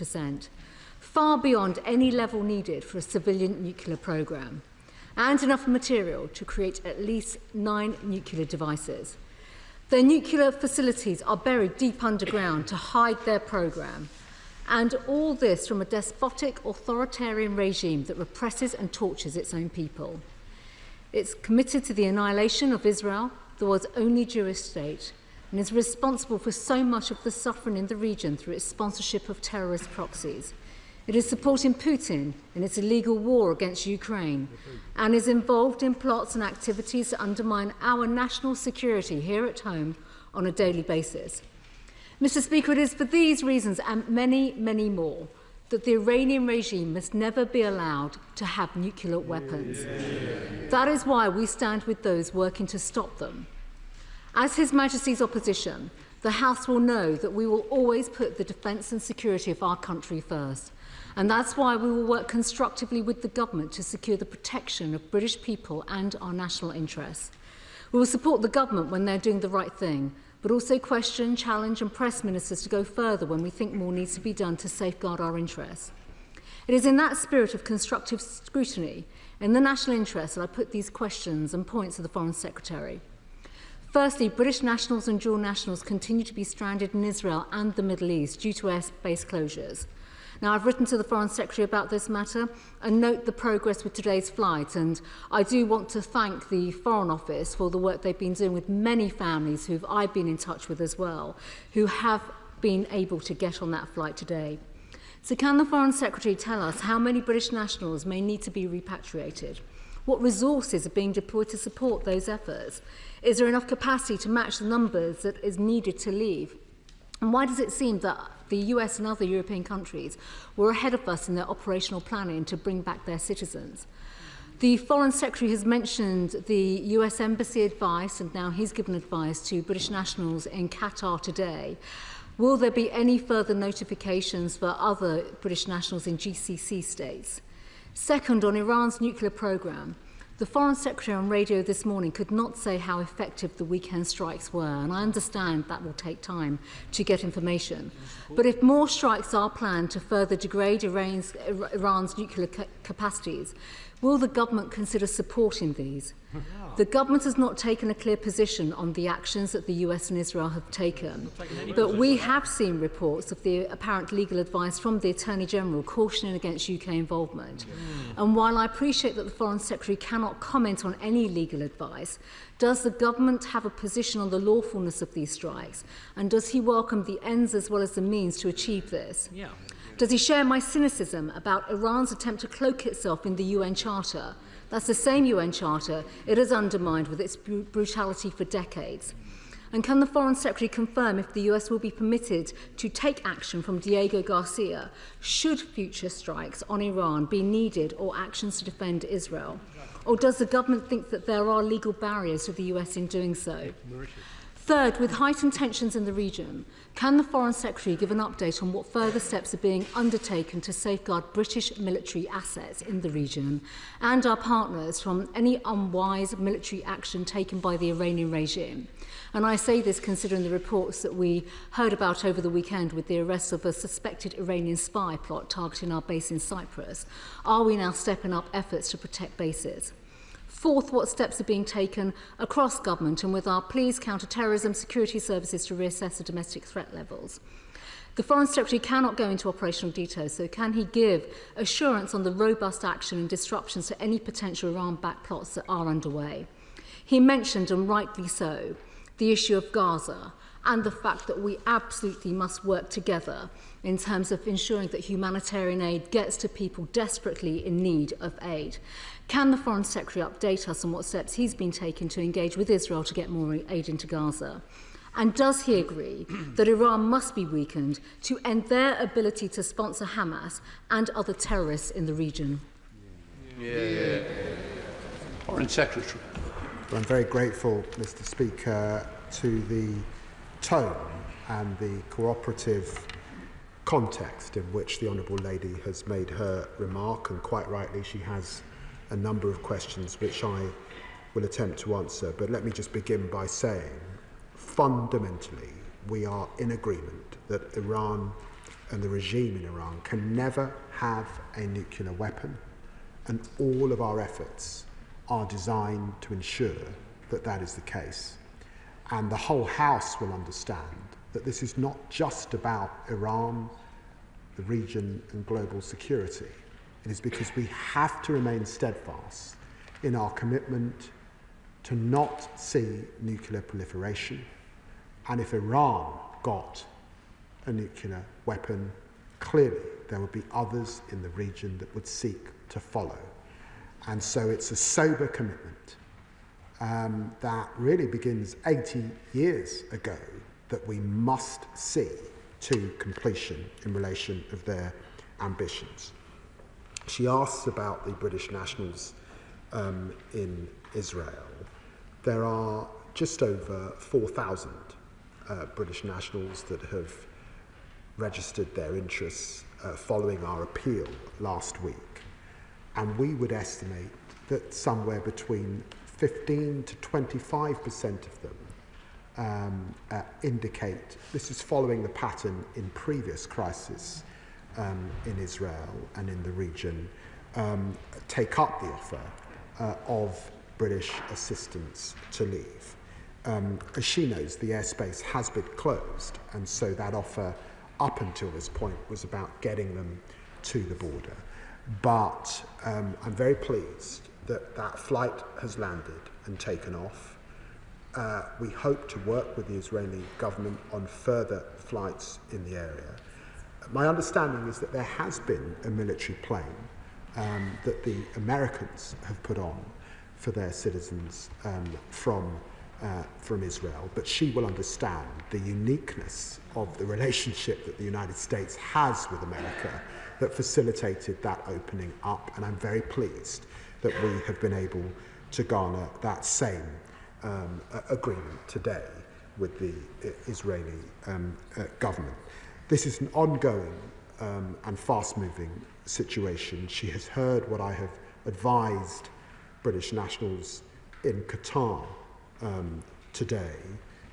50%, far beyond any level needed for a civilian nuclear program, and enough material to create at least 9 nuclear devices. Their nuclear facilities are buried deep underground to hide their program, and all this from a despotic, authoritarian regime that represses and tortures its own people. It's committed to the annihilation of Israel, the world's only Jewish state, and is responsible for so much of the suffering in the region through its sponsorship of terrorist proxies. It is supporting Putin in its illegal war against Ukraine and is involved in plots and activities that undermine our national security here at home on a daily basis. Mr. Speaker, it is for these reasons and many, many more that the Iranian regime must never be allowed to have nuclear weapons. That is why we stand with those working to stop them. As His Majesty's opposition, the House will know that we will always put the defence and security of our country first. And that's why we will work constructively with the government to secure the protection of British people and our national interests. We will support the government when they're doing the right thing, but also question, challenge and press ministers to go further when we think more needs to be done to safeguard our interests. It is in that spirit of constructive scrutiny, in the national interest, that I put these questions and points to the Foreign Secretary. Firstly, British nationals and dual nationals continue to be stranded in Israel and the Middle East due to airbase closures. Now, I've written to the Foreign Secretary about this matter and note the progress with today's flight, and I do want to thank the Foreign Office for the work they've been doing with many families who I've been in touch with as well, who have been able to get on that flight today. So can the Foreign Secretary tell us how many British nationals may need to be repatriated? What resources are being deployed to support those efforts? Is there enough capacity to match the numbers that is needed to leave? And why does it seem that the US and other European countries were ahead of us in their operational planning to bring back their citizens? The Foreign Secretary has mentioned the US Embassy advice, and now he's given advice to British nationals in Qatar today. Will there be any further notifications for other British nationals in GCC states? Second, on Iran's nuclear program, the Foreign Secretary on radio this morning could not say how effective the weekend strikes were, and I understand that will take time to get information. But if more strikes are planned to further degrade Iran's nuclear capacities, will the government consider supporting these? The government has not taken a clear position on the actions that the US and Israel have taken, but we have seen reports of the apparent legal advice from the Attorney General cautioning against UK involvement. And while I appreciate that the Foreign Secretary cannot comment on any legal advice, does the government have a position on the lawfulness of these strikes? And does he welcome the ends as well as the means to achieve this? Does he share my cynicism about Iran's attempt to cloak itself in the UN Charter? That's the same UN Charter it has undermined with its brutality for decades. And can the Foreign Secretary confirm if the US will be permitted to take action from Diego Garcia should future strikes on Iran be needed or actions to defend Israel? Or does the government think that there are legal barriers to the US in doing so? Third, with heightened tensions in the region, can the Foreign Secretary give an update on what further steps are being undertaken to safeguard British military assets in the region and our partners from any unwise military action taken by the Iranian regime? And I say this considering the reports that we heard about over the weekend with the arrest of a suspected Iranian spy plot targeting our base in Cyprus. Are we now stepping up efforts to protect bases? Fourth, what steps are being taken across government and with our police, counter-terrorism, security services to reassess the domestic threat levels? The Foreign Secretary cannot go into operational details, so can he give assurance on the robust action and disruptions to any potential Iran-backed plots that are underway? He mentioned, and rightly so, the issue of Gaza and the fact that we absolutely must work together in terms of ensuring that humanitarian aid gets to people desperately in need of aid. Can the Foreign Secretary update us on what steps he's been taking to engage with Israel to get more aid into Gaza? And does he agree that Iran must be weakened to end their ability to sponsor Hamas and other terrorists in the region? Foreign Secretary. Well, I'm very grateful, Mr. Speaker, to the tone and the cooperative context in which the Honourable Lady has made her remark, and quite rightly she has a number of questions which I will attempt to answer. But let me just begin by saying, fundamentally, we are in agreement that Iran and the regime in Iran can never have a nuclear weapon, and all of our efforts are designed to ensure that that is the case. And the whole House will understand that this is not just about Iran, the region and global security. It is because we have to remain steadfast in our commitment to not see nuclear proliferation. And if Iran got a nuclear weapon, clearly there would be others in the region that would seek to follow. And so it's a sober commitment that really begins 80 years ago that we must see to completion in relation of their ambitions. She asks about the British nationals in Israel. There are just over 4,000 British nationals that have registered their interests following our appeal last week. And we would estimate that somewhere between 15 to 25% of them indicate, this is following the pattern in previous crises in Israel and in the region, take up the offer of British assistance to leave. As she knows, the airspace has been closed, and so that offer up until this point was about getting them to the border. But I'm very pleased that that flight has landed and taken off. We hope to work with the Israeli government on further flights in the area. My understanding is that there has been a military plane that the Americans have put on for their citizens from Israel, but she will understand the uniqueness of the relationship that the United States has with America that facilitated that opening up, and I'm very pleased that we have been able to garner that same agreement today with the Israeli government. This is an ongoing and fast-moving situation. She has heard what I have advised British nationals in Qatar today,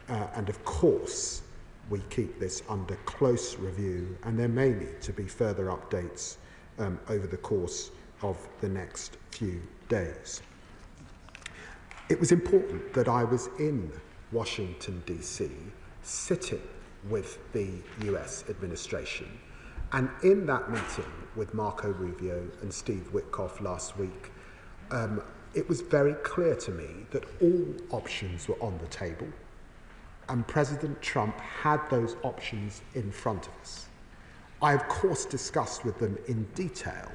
and of course we keep this under close review, and there may need to be further updates over the course of the next few days. It was important that I was in Washington, D.C., sitting with the US administration, and in that meeting with Marco Rubio and Steve Witkoff last week, it was very clear to me that all options were on the table, and President Trump had those options in front of us. I, of course, discussed with them in detail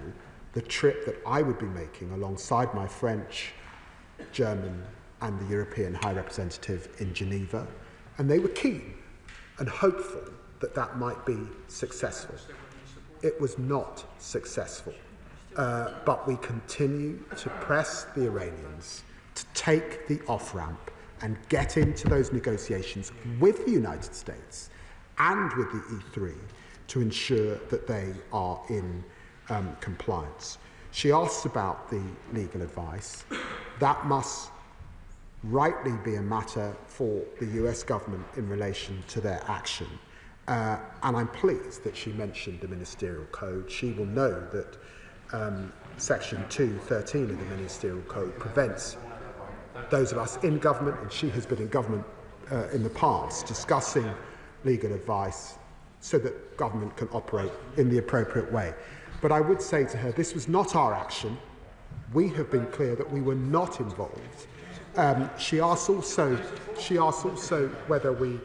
the trip that I would be making alongside my French, German, and the European High Representative in Geneva, and they were keen and hopeful that that might be successful. It was not successful. But we continue to press the Iranians to take the off-ramp and get into those negotiations with the United States and with the E3 to ensure that they are in compliance. She asks about the legal advice. That must rightly be a matter for the US government in relation to their action. And I'm pleased that she mentioned the ministerial code. She will know that Section 213 of the Ministerial Code prevents those of us in government, and she has been in government in the past, discussing legal advice so that government can operate in the appropriate way. But I would say to her, this was not our action. We have been clear that we were not involved. She asked also whether we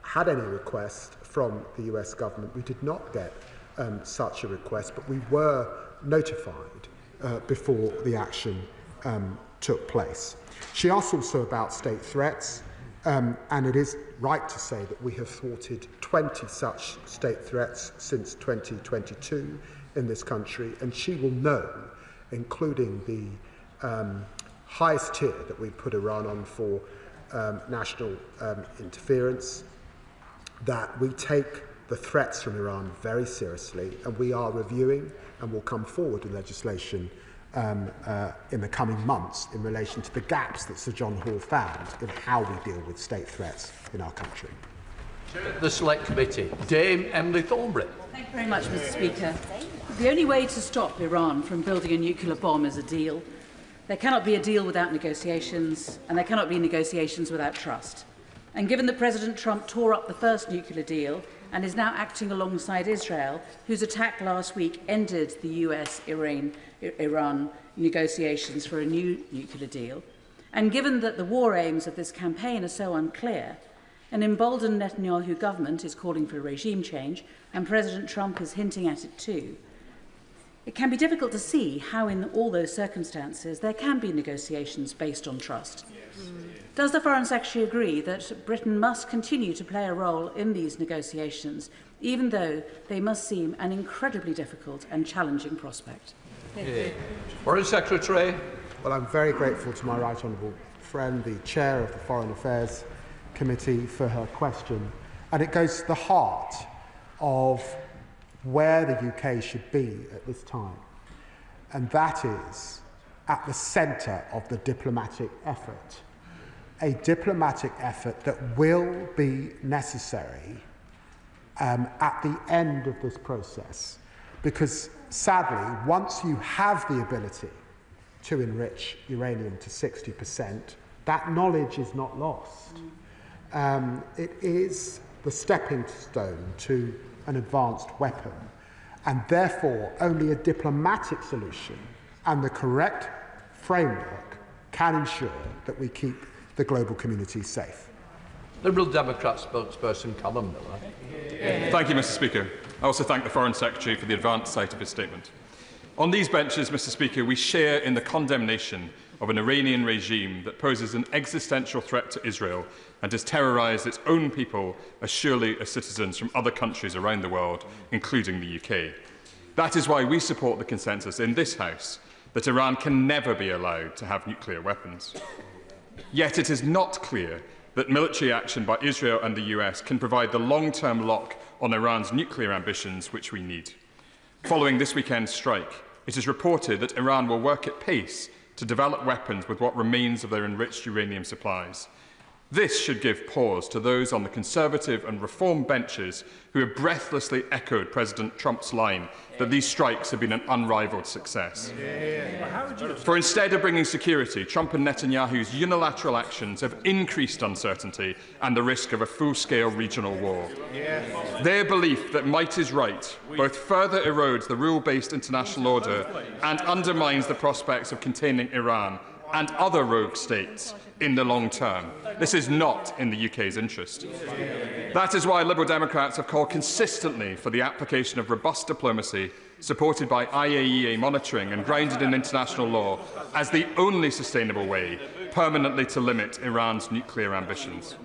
had any request from the US government. We did not get such a request, but we were notified before the action took place. She asked also about state threats, and it is right to say that we have thwarted 20 such state threats since 2022 in this country, and she will know, including the highest tier that we put Iran on for national interference, that we take the threats from Iran very seriously, and we are reviewing and will come forward with legislation in the coming months in relation to the gaps that Sir John Hall found in how we deal with state threats in our country. The Select Committee, Dame Emily Thornbury. Thank you very much, Mr. Speaker. The only way to stop Iran from building a nuclear bomb is a deal. There cannot be a deal without negotiations, and there cannot be negotiations without trust. And given that President Trump tore up the first nuclear deal and is now acting alongside Israel, whose attack last week ended the US-Iran negotiations for a new nuclear deal, and given that the war aims of this campaign are so unclear, an emboldened Netanyahu government is calling for a regime change, and President Trump is hinting at it too. It can be difficult to see how in all those circumstances there can be negotiations based on trust. Does the Foreign Secretary agree that Britain must continue to play a role in these negotiations, even though they must seem an incredibly difficult and challenging prospect? Foreign Secretary. Well, I'm very grateful to my right honourable friend, the Chair of the Foreign Affairs Committee, for her question. And it goes to the heart of where the UK should be at this time. And that is at the centre of the diplomatic effort. A diplomatic effort that will be necessary at the end of this process. Because sadly, once you have the ability to enrich uranium to 60%, that knowledge is not lost. It is the stepping stone to an advanced weapon, and therefore only a diplomatic solution and the correct framework can ensure that we keep the global community safe. Liberal Democrat spokesperson Callum Miller. Thank you, Mr. Speaker. I also thank the Foreign Secretary for the advanced sight of his statement. On these benches, Mr. Speaker, we share in the condemnation of an Iranian regime that poses an existential threat to Israel and has terrorised its own people as surely as citizens from other countries around the world, including the UK. That is why we support the consensus in this House that Iran can never be allowed to have nuclear weapons. Yet it is not clear that military action by Israel and the US can provide the long-term lock on Iran's nuclear ambitions which we need. Following this weekend's strike, it is reported that Iran will work at pace to develop weapons with what remains of their enriched uranium supplies. This should give pause to those on the Conservative and Reform benches who have breathlessly echoed President Trump's line that these strikes have been an unrivalled success. For instead of bringing security, Trump and Netanyahu's unilateral actions have increased uncertainty and the risk of a full-scale regional war. Their belief that might is right both further erodes the rule-based international order and undermines the prospects of containing Iran and other rogue states in the long term. This is not in the UK's interest. That is why Liberal Democrats have called consistently for the application of robust diplomacy, supported by IAEA monitoring and grounded in international law, as the only sustainable way permanently to limit Iran's nuclear ambitions.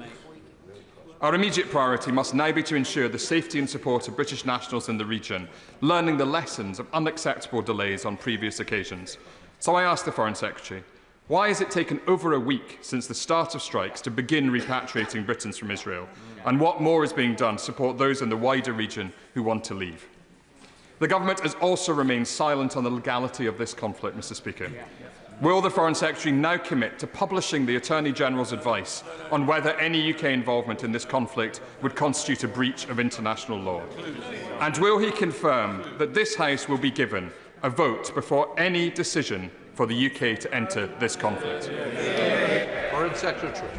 Our immediate priority must now be to ensure the safety and support of British nationals in the region, learning the lessons of unacceptable delays on previous occasions. So I ask the Foreign Secretary, why has it taken over a week since the start of strikes to begin repatriating Britons from Israel? And what more is being done to support those in the wider region who want to leave? The government has also remained silent on the legality of this conflict, Mr. Speaker. Will the Foreign Secretary now commit to publishing the Attorney General's advice on whether any UK involvement in this conflict would constitute a breach of international law? And will he confirm that this House will be given a vote before any decision for the UK to enter this conflict? Foreign Secretary.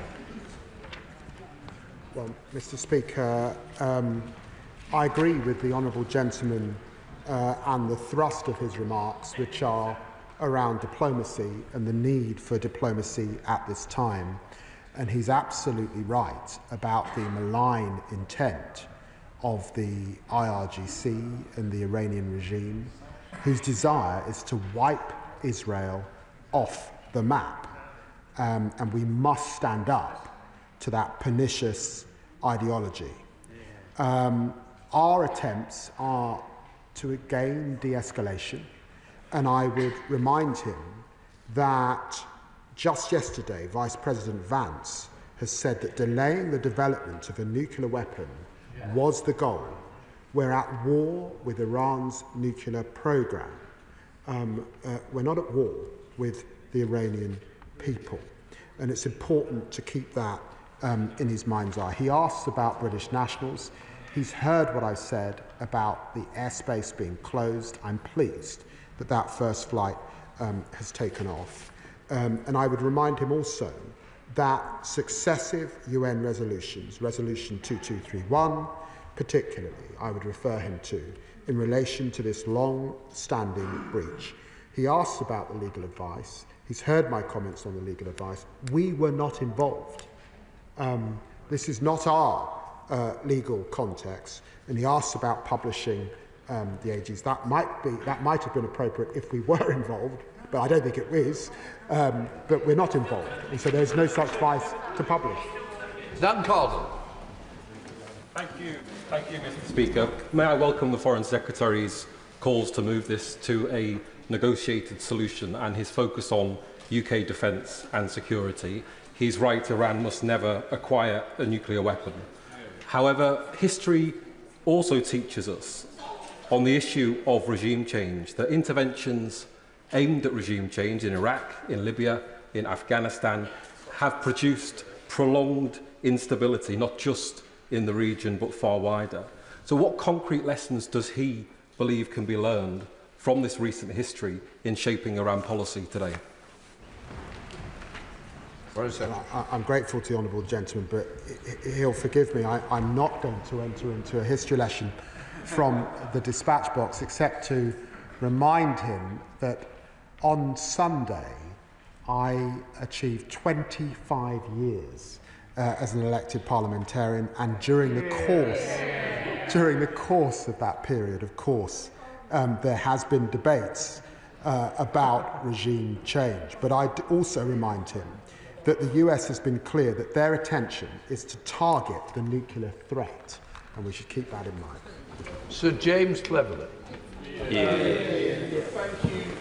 Well, Mr. Speaker, I agree with the honourable gentleman and the thrust of his remarks, which are around diplomacy and the need for diplomacy at this time. And he's absolutely right about the malign intent of the IRGC and the Iranian regime, whose desire is to wipe Israel off the map. And we must stand up to that pernicious ideology. Our attempts are to gain de-escalation, and I would remind him that just yesterday Vice President Vance has said that delaying the development of a nuclear weapon was the goal. We're at war with Iran's nuclear program. We're not at war with the Iranian people, and it's important to keep that in his mind's eye. He asks about British nationals. He's heard what I said about the airspace being closed. I'm pleased that that first flight has taken off. And I would remind him also that successive UN resolutions, Resolution 2231 particularly, I would refer him to, in relation to this long-standing breach. He asks about the legal advice. He's heard my comments on the legal advice. We were not involved. This is not our legal context. And he asks about publishing the AGs. That might have been appropriate if we were involved, but I don't think it is. But we're not involved, and so there's no such advice to publish. Dan Cardle. Thank you, Mr. Speaker. May I welcome the Foreign Secretary's calls to move this to a negotiated solution and his focus on UK defence and security. He's right, Iran must never acquire a nuclear weapon. However, history also teaches us on the issue of regime change that interventions aimed at regime change in Iraq, in Libya, in Afghanistan have produced prolonged instability, not just in the region but far wider. So what concrete lessons does he believe can be learned from this recent history in shaping Iran policy today? I'm grateful to the honourable gentleman, but he'll forgive me. I'm not going to enter into a history lesson from the dispatch box, except to remind him that on Sunday I achieved 25 years as an elected parliamentarian, and during the course of that period, of course, there has been debates about regime change. But I also remind him that the US has been clear that their attention is to target the nuclear threat, and we should keep that in mind. Sir James Cleverly.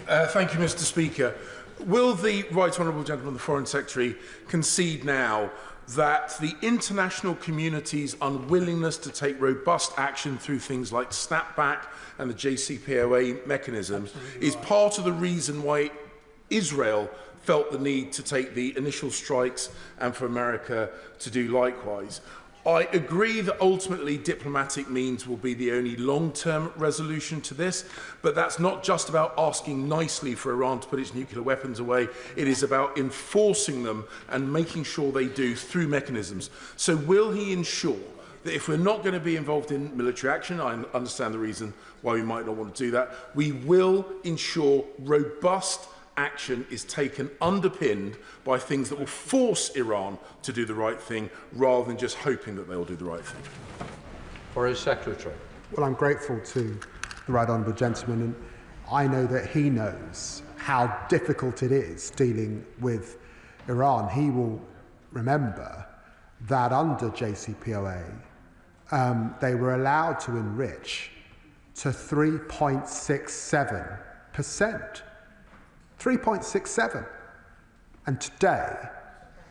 Thank you, Mr. Speaker. Will the Right Honourable Gentleman, the Foreign Secretary, concede now that the international community's unwillingness to take robust action through things like snapback and the JCPOA mechanism is part of the reason why Israel felt the need to take the initial strikes and for America to do likewise? I agree that ultimately diplomatic means will be the only long-term resolution to this, but that's not just about asking nicely for Iran to put its nuclear weapons away. It is about enforcing them and making sure they do through mechanisms. So will he ensure that if we're not going to be involved in military action, I understand the reason why we might not want to do that, we will ensure robust action is taken underpinned by things that will force Iran to do the right thing rather than just hoping that they will do the right thing? For his secretary. Well, I'm grateful to the right honourable gentleman, and I know that he knows how difficult it is dealing with Iran. He will remember that under JCPOA, they were allowed to enrich to 3.67%. 3.67. And today,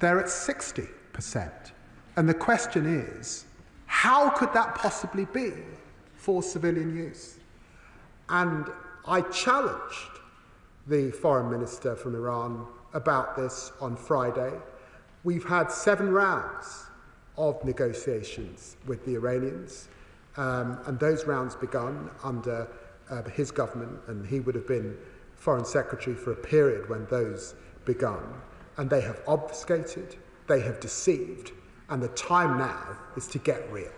they're at 60%. And the question is, how could that possibly be for civilian use? And I challenged the foreign minister from Iran about this on Friday. We've had 7 rounds of negotiations with the Iranians, and those rounds begun under his government, and he would have been Foreign Secretary for a period when those begun, and they have obfuscated, they have deceived, and the time now is to get real.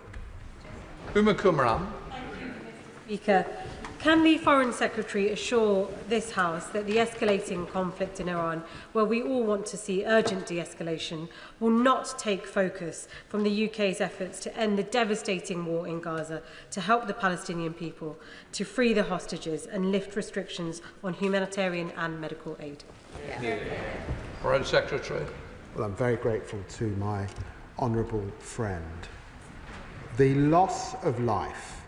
Uma Kumran. Thank you, Mr. Speaker. Can the Foreign Secretary assure this House that the escalating conflict in Iran, where we all want to see urgent de-escalation, will not take focus from the UK's efforts to end the devastating war in Gaza, to help the Palestinian people, to free the hostages and lift restrictions on humanitarian and medical aid? Foreign Secretary. Well, I'm very grateful to my honourable friend. The loss of life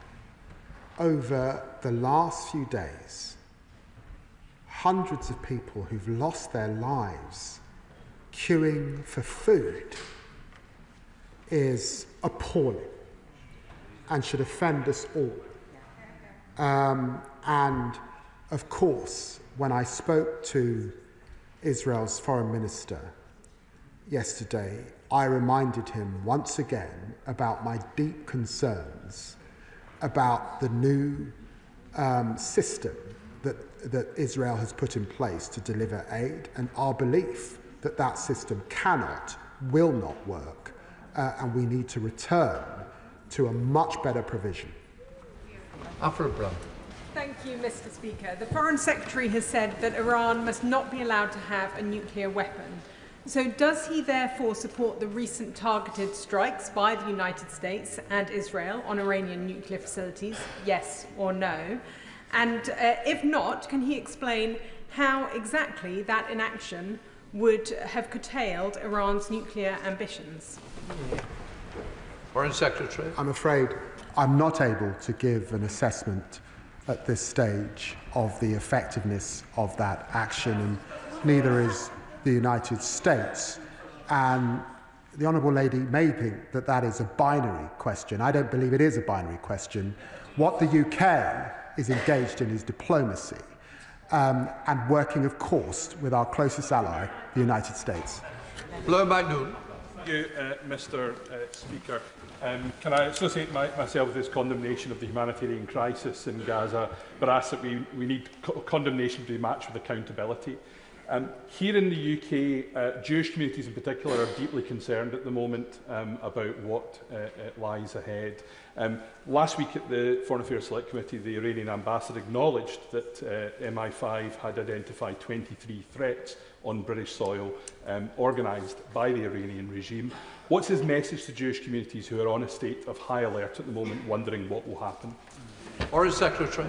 over the last few days, hundreds of people who've lost their lives queuing for food is appalling and should offend us all. And of course, when I spoke to Israel's foreign minister yesterday, I reminded him once again about my deep concerns about the new system that Israel has put in place to deliver aid, and our belief that that system will not work, and we need to return to a much better provision. Alfred Brown. Thank you, Mr. Speaker. The Foreign Secretary has said that Iran must not be allowed to have a nuclear weapon. So does he therefore support the recent targeted strikes by the United States and Israel on Iranian nuclear facilities, yes or no? And if not, can he explain how exactly that inaction would have curtailed Iran's nuclear ambitions? Foreign Secretary. I'm afraid I'm not able to give an assessment at this stage of the effectiveness of that action, and neither is the United States. And the Honourable Lady may think that that is a binary question. I don't believe it is a binary question. What the UK is engaged in is diplomacy, and working, of course, with our closest ally, the United States. Blair McNoon. Thank you, Mr. Speaker. Can I associate myself with this condemnation of the humanitarian crisis in Gaza, but ask that we need condemnation to be matched with accountability? Here in the UK, Jewish communities in particular are deeply concerned at the moment about what lies ahead. Last week at the Foreign Affairs Select Committee, the Iranian ambassador acknowledged that MI5 had identified 23 threats on British soil organised by the Iranian regime. What's his message to Jewish communities who are on a state of high alert at the moment, wondering what will happen? Foreign Secretary.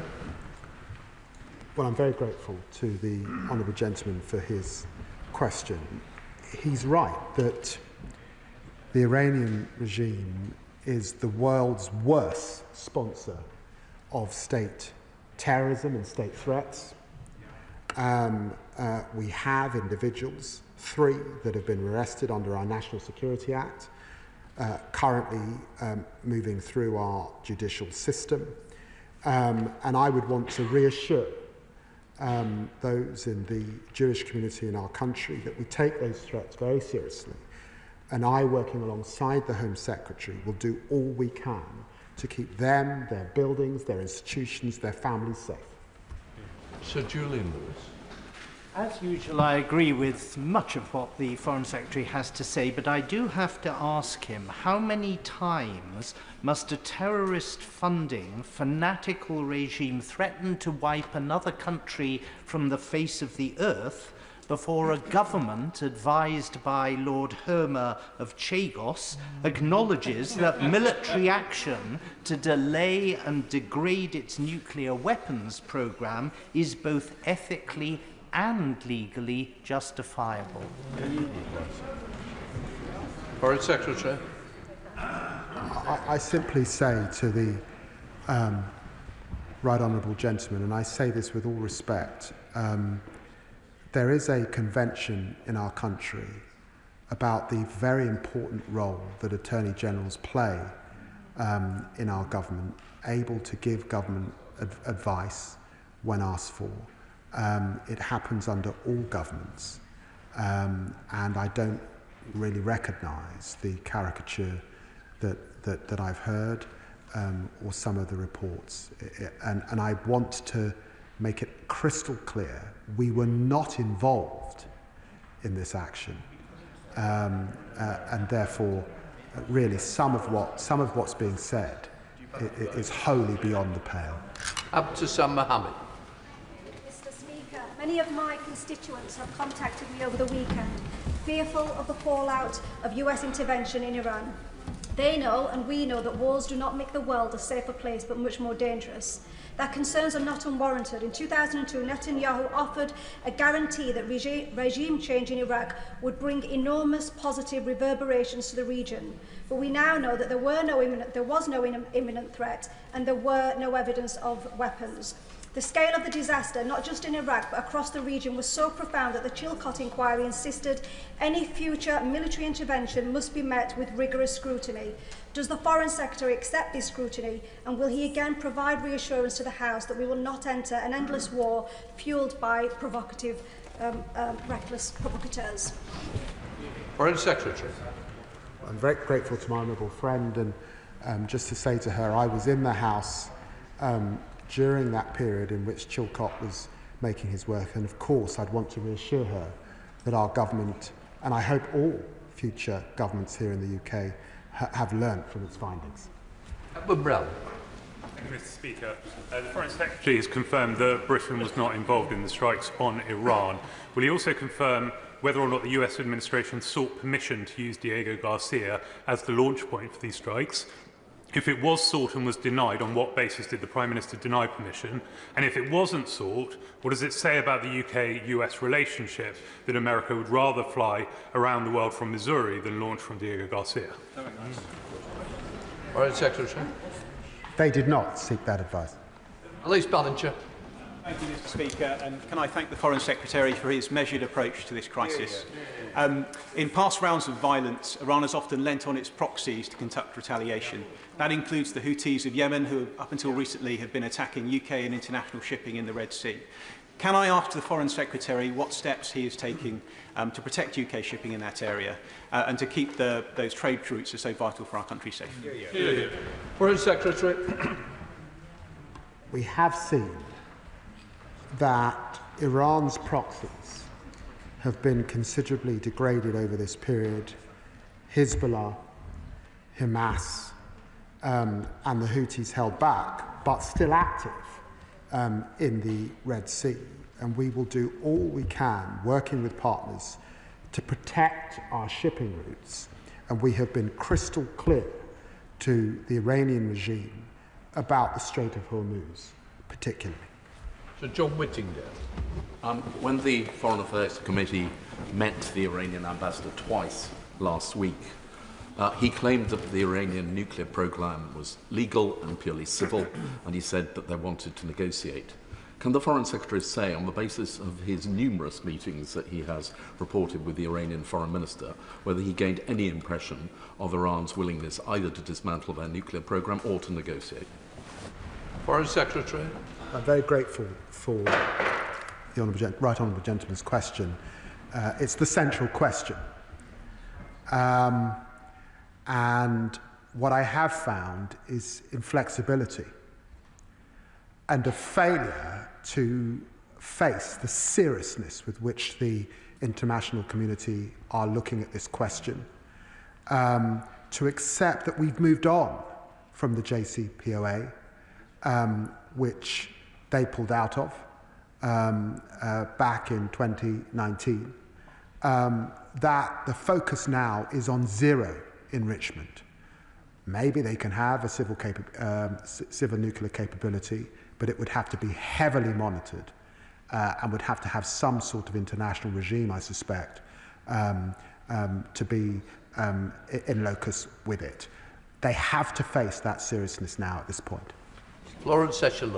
Well, I'm very grateful to the honourable gentleman for his question. He's right that the Iranian regime is the world's worst sponsor of state terrorism and state threats. We have individuals, 3 that have been arrested under our National Security Act, currently moving through our judicial system. And I would want to reassure those in the Jewish community in our country that we take those threats very seriously. And I, working alongside the Home Secretary, will do all we can to keep them, their buildings, their institutions, their families safe. Sir Julian Lewis. As usual, I agree with much of what the Foreign Secretary has to say, but I do have to ask him, how many times must a terrorist-funding, fanatical regime threaten to wipe another country from the face of the earth before a government advised by Lord Hermer of Chagos acknowledges that military action to delay and degrade its nuclear weapons program is both ethically and legally justifiable? Foreign Secretary. I simply say to the right honourable gentleman, and I say this with all respect, there is a convention in our country about the very important role that Attorney Generals play in our government, able to give government advice when asked for. It happens under all governments, and I don't really recognise the caricature that I've heard or some of the reports. And I want to make it crystal clear, we were not involved in this action, and therefore, really, some of what's being said is wholly beyond the pale. Abdesam Mohammed. Mr. Speaker, many of my constituents have contacted me over the weekend, fearful of the fallout of US intervention in Iran. They know, and we know, that wars do not make the world a safer place, but much more dangerous. Their concerns are not unwarranted. In 2002, Netanyahu offered a guarantee that regime change in Iraq would bring enormous positive reverberations to the region. But we now know that there was no imminent threat, and there were no evidence of weapons. The scale of the disaster, not just in Iraq, but across the region, was so profound that the Chilcot inquiry insisted any future military intervention must be met with rigorous scrutiny. Does the Foreign Secretary accept this scrutiny, and will he again provide reassurance to the House that we will not enter an endless war fuelled by provocative, reckless provocateurs? Foreign Secretary. I'm very grateful to my honourable friend, and just to say to her, I was in the House during that period in which Chilcot was making his work, and of course I'd want to reassure her that our government, and I hope all future governments here in the UK, have learnt from its findings. Brown. Thank you, Mr. Speaker. The Foreign Secretary has confirmed that Britain was not involved in the strikes on Iran. Will he also confirm whether or not the US administration sought permission to use Diego Garcia as the launch point for these strikes? If it was sought and was denied, on what basis did the Prime Minister deny permission? And if it wasn't sought, what does it say about the UK-US relationship that America would rather fly around the world from Missouri than launch from Diego Garcia? Foreign Secretary. They did not seek that advice. Elise Ballinger. Thank you, Mr. Speaker, and can I thank the Foreign Secretary for his measured approach to this crisis. In past rounds of violence, Iran has often lent on its proxies to conduct retaliation. That includes the Houthis of Yemen, who up until recently have been attacking UK and international shipping in the Red Sea. Can I ask the Foreign Secretary what steps he is taking to protect UK shipping in that area and to keep those trade routes that are so vital for our country safe? Foreign Secretary. We have seen that Iran's proxies have been considerably degraded over this period. Hezbollah, Hamas, and the Houthis held back, but still active in the Red Sea. And we will do all we can, working with partners, to protect our shipping routes. And we have been crystal clear to the Iranian regime about the Strait of Hormuz, particularly. Sir John Whittingdale. When the Foreign Affairs Committee met the Iranian ambassador twice last week, he claimed that the Iranian nuclear program was legal and purely civil, and he said that they wanted to negotiate. Can the Foreign Secretary say, on the basis of his numerous meetings that he has reported with the Iranian Foreign Minister, whether he gained any impression of Iran's willingness either to dismantle their nuclear program or to negotiate? Foreign Secretary. I'm very grateful for the right honourable gentleman's question. It's the central question. And what I have found is inflexibility and a failure to face the seriousness with which the international community are looking at this question, to accept that we've moved on from the JCPOA, which they pulled out of back in 2019, that the focus now is on zero enrichment. Maybe they can have a civil nuclear capability, but it would have to be heavily monitored and would have to have some sort of international regime, I suspect, to be in locus with it. They have to face that seriousness now at this point. Florence Session.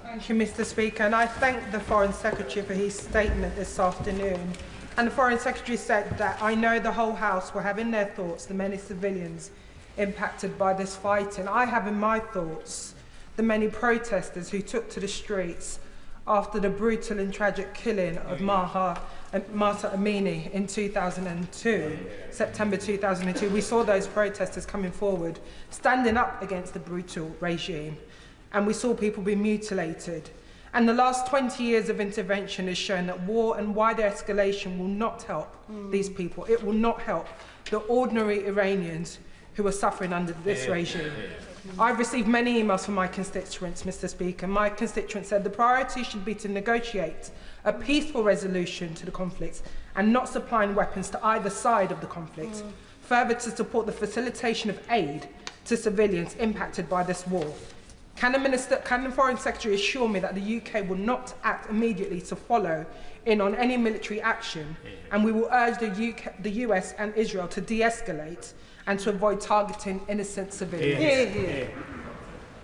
Thank you, Mr. Speaker, and I thank the Foreign Secretary for his statement this afternoon. And the Foreign Secretary said that I know the whole House will have in their thoughts the many civilians impacted by this fighting. I have in my thoughts the many protesters who took to the streets after the brutal and tragic killing of Mahsa Amini in 2002, September 2002. We saw those protesters coming forward, standing up against the brutal regime, and we saw people be mutilated. And the last 20 years of intervention has shown that war and wider escalation will not help these people. It will not help the ordinary Iranians who are suffering under this regime. I've received many emails from my constituents, Mr. Speaker. My constituents said the priority should be to negotiate a peaceful resolution to the conflict and not supplying weapons to either side of the conflict. Further, to support the facilitation of aid to civilians impacted by this war. Can the Foreign Secretary assure me that the UK will not act immediately to follow in on any military action, and we will urge the US and Israel to de-escalate and to avoid targeting innocent civilians?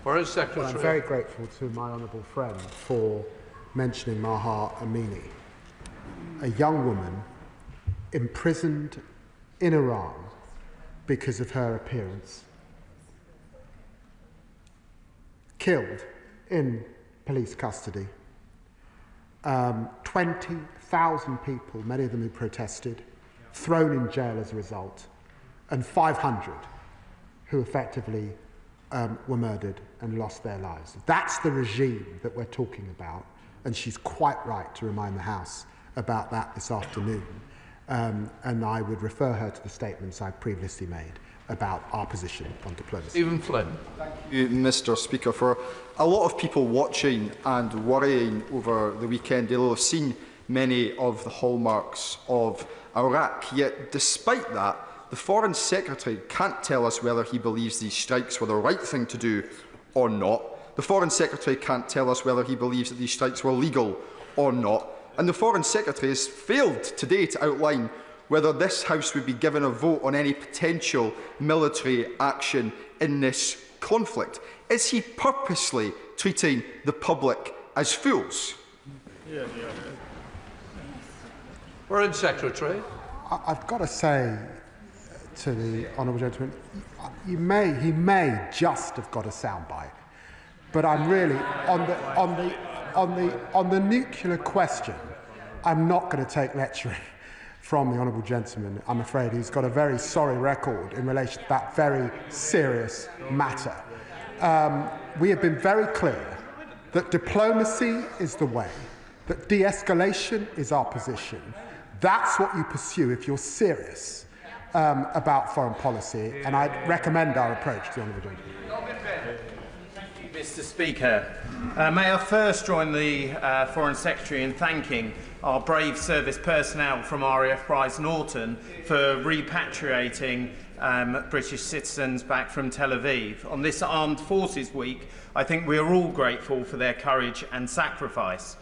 Foreign Secretary. Well, I'm very grateful to my honourable friend for mentioning Mahsa Amini, a young woman imprisoned in Iran because of her appearance, killed in police custody. 20,000 people, many of them who protested, thrown in jail as a result. and 500 who effectively were murdered and lost their lives. That's the regime that we're talking about, and she's quite right to remind the House about that this afternoon. And I would refer her to the statements I previously made about our position on diplomacy. Stephen Flynn. Thank you, Mr. Speaker. For a lot of people watching and worrying over the weekend, they'll have seen many of the hallmarks of Iraq. Yet, despite that, the Foreign Secretary can't tell us whether he believes these strikes were the right thing to do or not. The Foreign Secretary can't tell us whether he believes that these strikes were legal or not. And the Foreign Secretary has failed today to outline whether this House would be given a vote on any potential military action in this conflict. Is he purposely treating the public as fools? Foreign Secretary. I've got to say to the honourable gentleman, he may just have got a soundbite, but I'm really on the nuclear question. I'm not going to take lecturing from the honourable gentleman. I'm afraid he's got a very sorry record in relation to that very serious matter. We have been very clear that diplomacy is the way, that de-escalation is our position. That's what you pursue if you're serious about foreign policy, and I'd recommend our approach to the honourable gentleman. Thank you, Mr. Speaker. May I first join the Foreign Secretary in thanking our brave service personnel from RAF Prize Norton for repatriating British citizens back from Tel Aviv. On this Armed Forces Week, I think we are all grateful for their courage and sacrifice.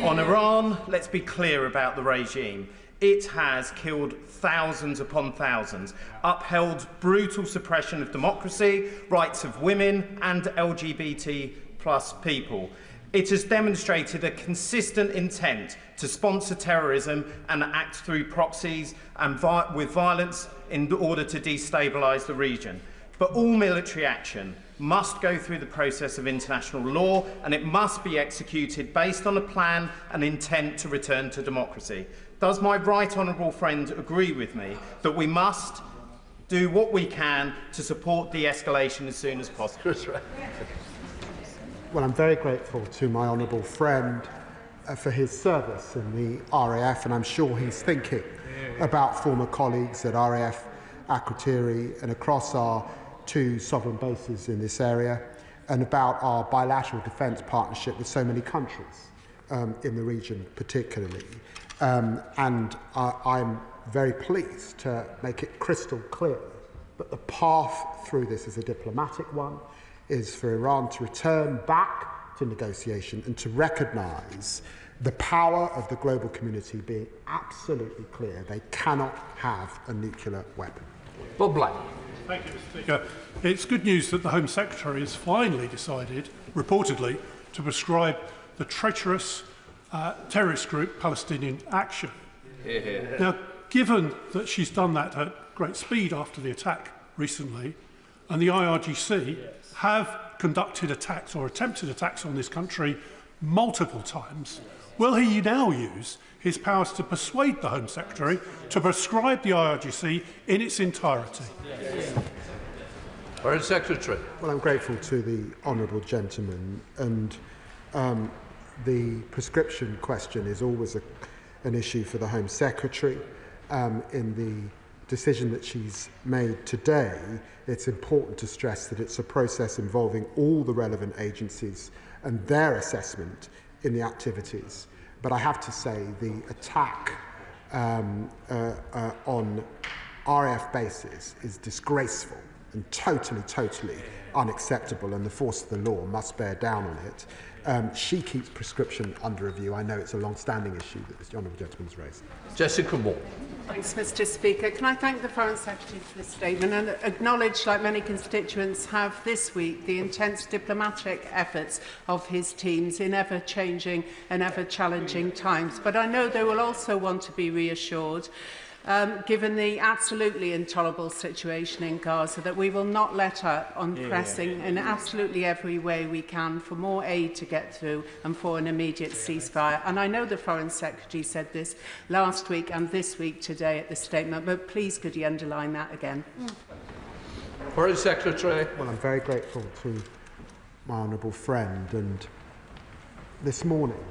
On Iran, let's be clear about the regime. It has killed thousands upon thousands, upheld brutal suppression of democracy, rights of women and LGBT+ people. It has demonstrated a consistent intent to sponsor terrorism and act through proxies and with violence in order to destabilise the region. But all military action must go through the process of international law, and it must be executed based on a plan and intent to return to democracy. Does my right honourable friend agree with me that we must do what we can to support de-escalation as soon as possible? Well, I'm very grateful to my honourable friend for his service in the RAF, and I'm sure he's thinking about former colleagues at RAF Akrotiri and across our 2 sovereign bases in this area, and about our bilateral defence partnership with so many countries in the region particularly. And I'm very pleased to make it crystal clear that the path through this is a diplomatic one, is for Iran to return back to negotiation and to recognise the power of the global community being absolutely clear. They cannot have a nuclear weapon. Bob Black. Thank you, Mr. Speaker. It's good news that the Home Secretary has finally decided, reportedly, to prescribe the treacherous terrorist group Palestinian Action. Now, given that she's done that at great speed after the attack recently, and the IRGC have conducted attacks or attempted attacks on this country multiple times, will he now use his powers to persuade the Home Secretary to prescribe the IRGC in its entirety? Foreign Secretary. Well, I'm grateful to the honourable gentleman, and the prescription question is always an issue for the Home Secretary. In the decision that she's made today, it's important to stress that it's a process involving all the relevant agencies and their assessment in the activities. But I have to say the attack on RAF bases is disgraceful and totally unacceptable, and the force of the law must bear down on it. She keeps prescription under review. I know it's a long-standing issue that the honourable gentleman has raised. Jessica Moore. Thanks, Mr. Speaker. Can I thank the Foreign Secretary for this statement and acknowledge, like many constituents have this week, the intense diplomatic efforts of his teams in ever-changing and ever-challenging times. But I know they will also want to be reassured given the absolutely intolerable situation in Gaza, that we will not let up on pressing in absolutely every way we can for more aid to get through and for an immediate ceasefire. And I know the Foreign Secretary said this last week and this week today at the statement, but please could you underline that again? Foreign Secretary. Well, I'm very grateful to my honourable friend, and this morning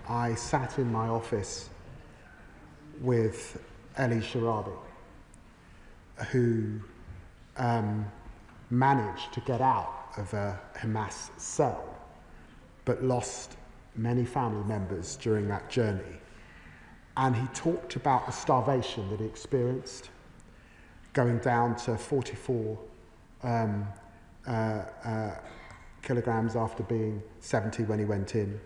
I sat in my office with Eli Sharabi, who managed to get out of a Hamas cell but lost many family members during that journey. And he talked about the starvation that he experienced, going down to 44 kilograms after being 70 when he went in.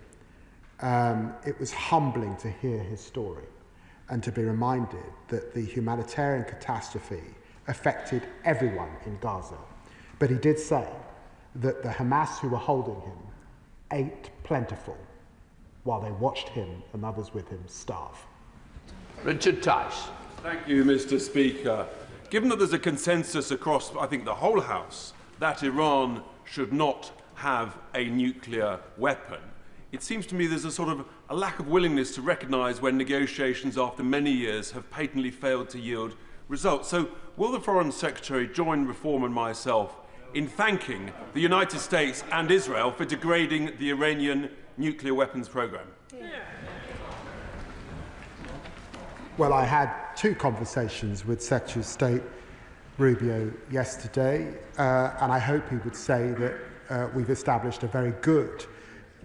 It was humbling to hear his story and to be reminded that the humanitarian catastrophe affected everyone in Gaza. But he did say that the Hamas who were holding him ate plentiful while they watched him and others with him starve. Richard Tice. Thank you, Mr. Speaker. Given that there's a consensus across, I think, the whole House that Iran should not have a nuclear weapon, it seems to me there's a sort of a lack of willingness to recognise when negotiations after many years have patently failed to yield results. So will the Foreign Secretary join Reform and myself in thanking the United States and Israel for degrading the Iranian nuclear weapons programme? Well, I had two conversations with Secretary of State Rubio yesterday, and I hope he would say that we've established a very good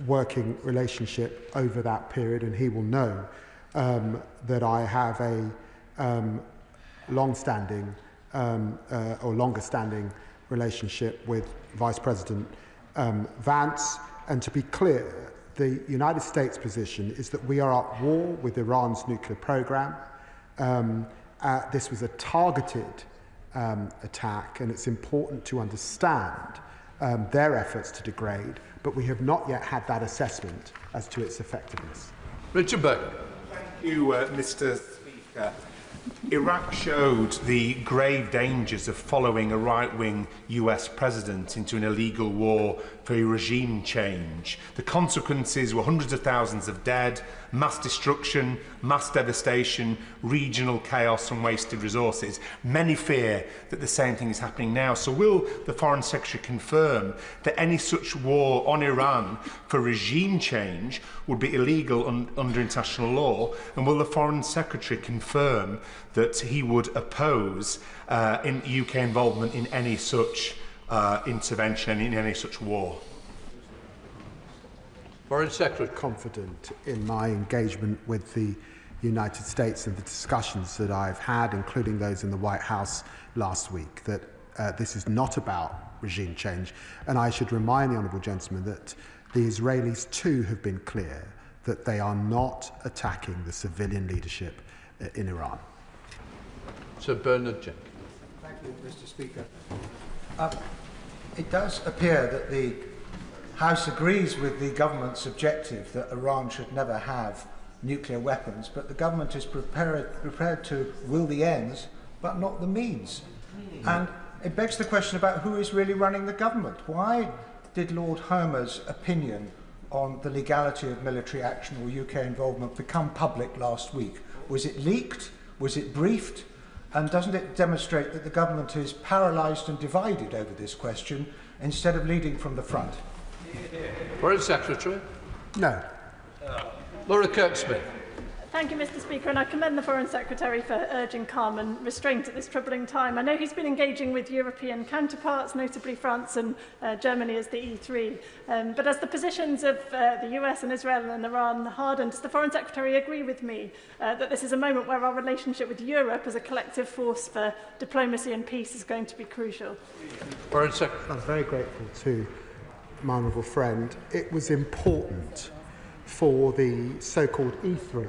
working relationship over that period, and he will know that I have a long-standing or longer-standing relationship with Vice President Vance. And to be clear, the United States position is that we are at war with Iran's nuclear program. This was a targeted attack, and it's important to understand their efforts to degrade, but we have not yet had that assessment as to its effectiveness. Richard Burke. Thank you, Mr. Speaker. Iraq showed the grave dangers of following a right-wing US president into an illegal war for a regime change. The consequences were hundreds of thousands of dead, mass destruction, mass devastation, regional chaos and wasted resources. Many fear that the same thing is happening now. So will the Foreign Secretary confirm that any such war on Iran for regime change would be illegal under international law? And will the Foreign Secretary confirm that he would oppose in UK involvement in any such intervention, in any such war? Foreign Secretary. Confident in my engagement with the United States and the discussions that I've had, including those in the White House last week, that this is not about regime change. And I should remind the honourable gentleman that the Israelis too have been clear that they are not attacking the civilian leadership in Iran. Sir Bernard Jenkins. Thank you, Mr. Speaker. It does appear that the House agrees with the government's objective that Iran should never have nuclear weapons, but the government is prepared to will the ends, but not the means. And it begs the question about who is really running the government. Why did Lord Homer's opinion on the legality of military action or UK involvement become public last week? Was it leaked? Was it briefed? And doesn't it demonstrate that the government is paralysed and divided over this question instead of leading from the front? Foreign Secretary. No. Laura Kirk-Smith. Thank you, Mr. Speaker, and I commend the Foreign Secretary for urging calm and restraint at this troubling time. I know he's been engaging with European counterparts, notably France and Germany as the E3. But as the positions of the US and Israel and Iran harden, does the Foreign Secretary agree with me that this is a moment where our relationship with Europe as a collective force for diplomacy and peace is going to be crucial? Foreign Secretary. I'm very grateful to my honourable friend. It was important for the so-called E3,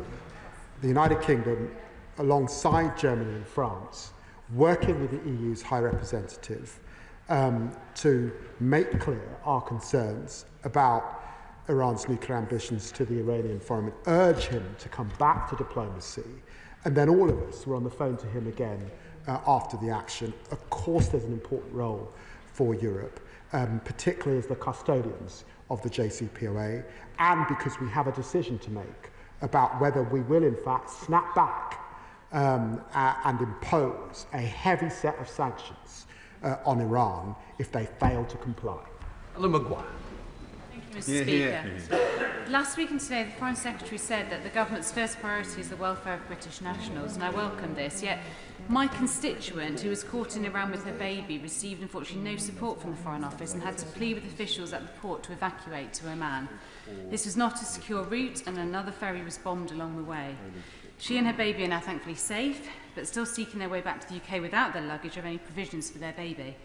the United Kingdom, alongside Germany and France, working with the EU's High Representative to make clear our concerns about Iran's nuclear ambitions to the Iranian forum and urge him to come back to diplomacy And then all of us were on the phone to him again after the action. Of course, there's an important role for Europe, particularly as the custodians of the JCPOA, and because we have a decision to make about whether we will, in fact, snap back and impose a heavy set of sanctions on Iran if they fail to comply. Alan Maguire. Mr. Speaker. Last week and today, the Foreign Secretary said that the government's first priority is the welfare of British nationals, and I welcome this. Yet, my constituent, who was caught in Iran with her baby, received unfortunately no support from the Foreign Office and had to plead with officials at the port to evacuate to Oman. This was not a secure route, and another ferry was bombed along the way. She and her baby are now thankfully safe, but still seeking their way back to the UK without their luggage or any provisions for their baby.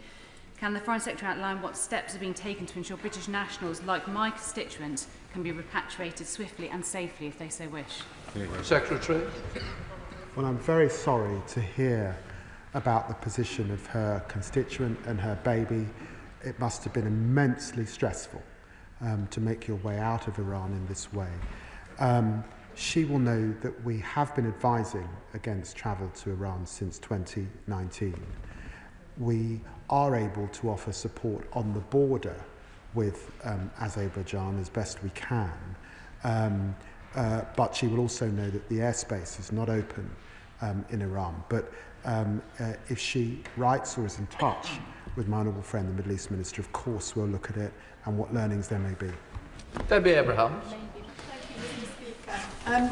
Can the Foreign Secretary outline what steps are being taken to ensure British nationals, like my constituent, can be repatriated swiftly and safely if they so wish? Secretary. Well, I'm very sorry to hear about the position of her constituent and her baby. It must have been immensely stressful to make your way out of Iran in this way. She will know that we have been advising against travel to Iran since 2019. We are able to offer support on the border with Azerbaijan as best we can, but she will also know that the airspace is not open in Iran. But if she writes or is in touch with my honourable friend, the Middle East Minister, of course we'll look at it and what learnings there may be. Debbie Abrahams.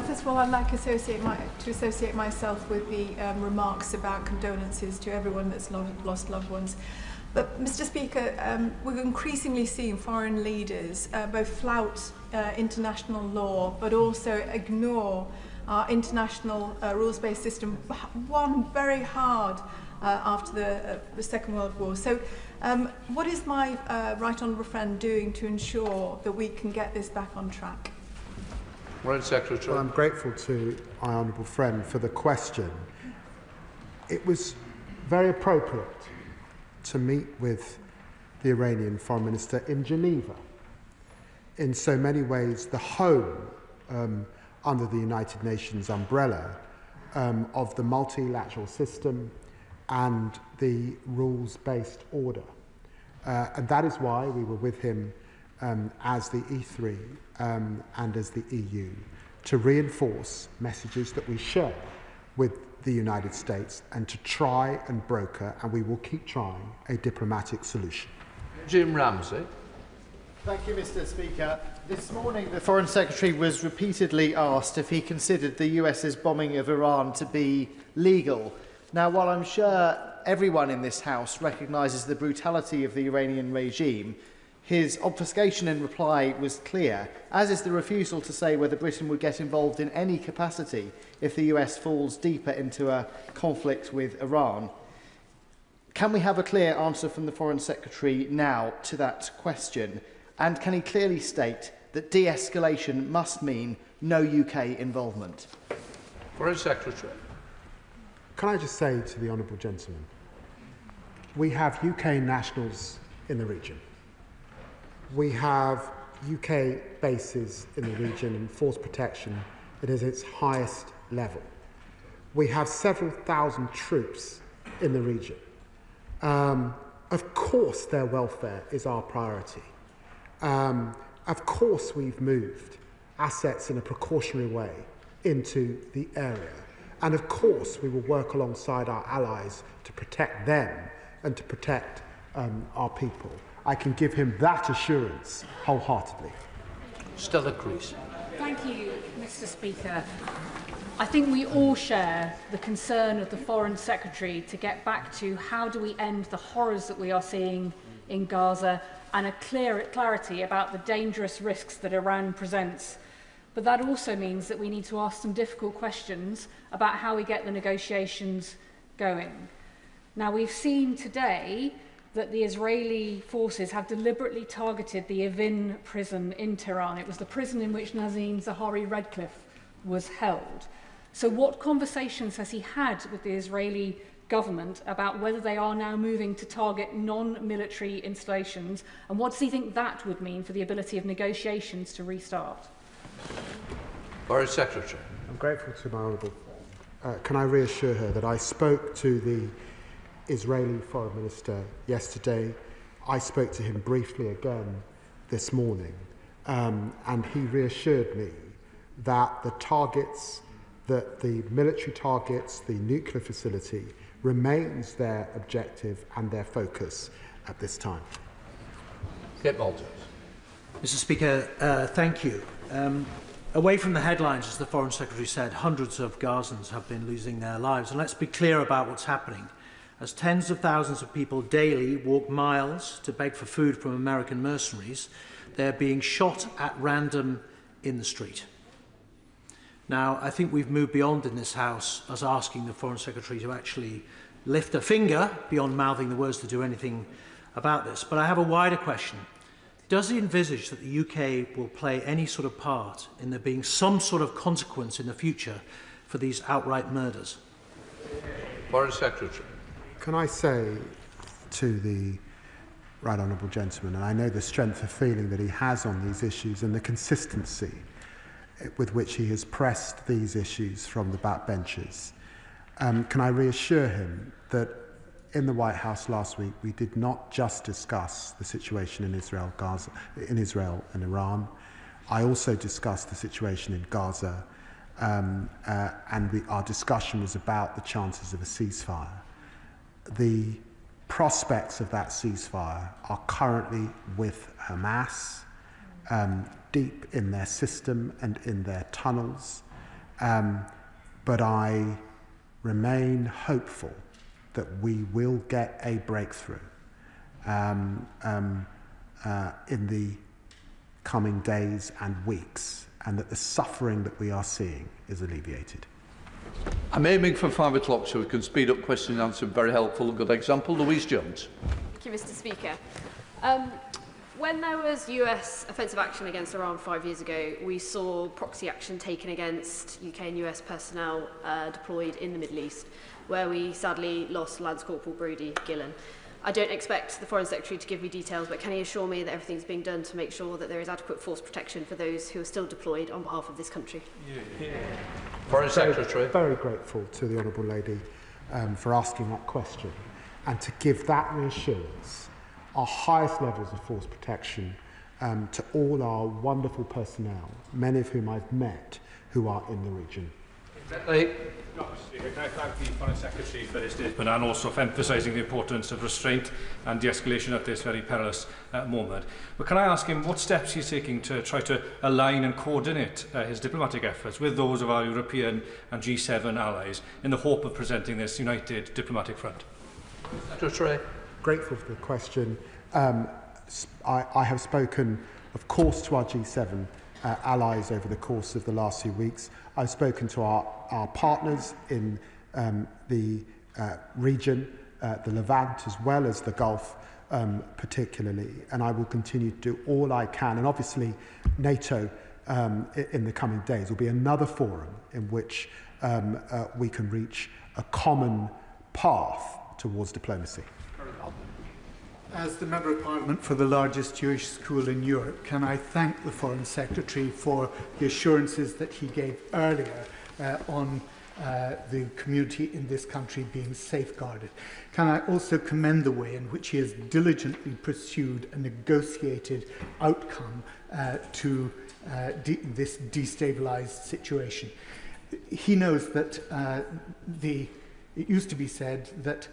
First of all, I'd like to associate myself with the remarks about condolences to everyone that's lost loved ones. But, Mr. Speaker, we're increasingly seeing foreign leaders both flout international law, but also ignore our international rules-based system, won very hard after the Second World War. So, what is my right honourable friend doing to ensure that we can get this back on track? Well, I'm grateful to my honourable friend for the question. It was very appropriate to meet with the Iranian Foreign Minister in Geneva. In so many ways, the home under the United Nations umbrella of the multilateral system and the rules-based order. And that is why we were with him as the E3 and as the EU to reinforce messages that we share with the United States and to try and broker, and we will keep trying, a diplomatic solution. Jim Ramsey. Thank you, Mr. Speaker. This morning, the Foreign Secretary was repeatedly asked if he considered the US's bombing of Iran to be legal. Now, while I'm sure everyone in this House recognises the brutality of the Iranian regime, his obfuscation in reply was clear, as is the refusal to say whether Britain would get involved in any capacity if the US falls deeper into a conflict with Iran. Can we have a clear answer from the Foreign Secretary now to that question? And can he clearly state that de-escalation must mean no UK involvement? Foreign Secretary. Can I just say to the honourable gentleman, we have UK nationals in the region. We have UK bases in the region and force protection that is its highest level. We have several thousand troops in the region. Of course their welfare is our priority. Of course we've moved assets in a precautionary way into the area. And of course we will work alongside our allies to protect them and to protect our people. I can give him that assurance wholeheartedly. Stella Creasy. Thank you, Mr. Speaker. I think we all share the concern of the Foreign Secretary to get back to how do we end the horrors that we are seeing in Gaza and a clarity about the dangerous risks that Iran presents. But that also means that we need to ask some difficult questions about how we get the negotiations going. Now, we've seen today that the Israeli forces have deliberately targeted the Evin prison in Tehran. It was the prison in which Nazim Zahawi Redcliffe was held. So what conversations has he had with the Israeli government about whether they are now moving to target non-military installations, and what does he think that would mean for the ability of negotiations to restart? Foreign Secretary. I'm grateful to my honourable can I reassure her that I spoke to the Israeli Foreign Minister yesterday. I spoke to him briefly again this morning, and he reassured me that the targets, that the military targets, the nuclear facility, remains their objective and their focus at this time. Mr. Speaker, thank you. Away from the headlines, as the Foreign Secretary said, hundreds of Gazans have been losing their lives. And let's be clear about what's happening. As tens of thousands of people daily walk miles to beg for food from American mercenaries, they're being shot at random in the street. Now, I think we've moved beyond in this House as asking the Foreign Secretary to actually lift a finger beyond mouthing the words to do anything about this. But I have a wider question. Does he envisage that the UK will play any sort of part in there being some sort of consequence in the future for these outright murders? Foreign Secretary. Can I say to the right honourable gentleman, and I know the strength of feeling that he has on these issues and the consistency with which he has pressed these issues from the backbenches, can I reassure him that in the White House last week we did not just discuss the situation in Israel and Iran. I also discussed the situation in Gaza, and our discussion was about the chances of a ceasefire. The prospects of that ceasefire are currently with Hamas, deep in their system and in their tunnels, but I remain hopeful that we will get a breakthrough in the coming days and weeks, and that the suffering that we are seeing is alleviated. I'm aiming for 5 o'clock so we can speed up question and answer. Very helpful, good example. Louise Jones. Thank you, Mr. Speaker. When there was US offensive action against Iran 5 years ago, we saw proxy action taken against UK and US personnel deployed in the Middle East, where we sadly lost Lance Corporal Brodie Gillen. I don't expect the Foreign Secretary to give me details, but can he assure me that everything's being done to make sure that there is adequate force protection for those who are still deployed on behalf of this country? Foreign Secretary. Very grateful to the Honourable Lady for asking that question, and to give that reassurance, our highest levels of force protection to all our wonderful personnel, many of whom I've met, who are in the region. No, Mr. Speaker, can I thank the Foreign Secretary for his statement and also for emphasising the importance of restraint and de-escalation at this very perilous moment. But can I ask him what steps he's taking to try to align and coordinate his diplomatic efforts with those of our European and G7 allies in the hope of presenting this united diplomatic front? Secretary. Grateful for the question. I have spoken, of course, to our G7 allies over the course of the last few weeks. I've spoken to our partners in the region, the Levant, as well as the Gulf, particularly, and I will continue to do all I can. And obviously, NATO in the coming days will be another forum in which we can reach a common path towards diplomacy. As the Member of Parliament for the largest Jewish school in Europe, can I thank the Foreign Secretary for the assurances that he gave earlier on the community in this country being safeguarded. Can I also commend the way in which he has diligently pursued a negotiated outcome to this destabilised situation. He knows that it used to be said that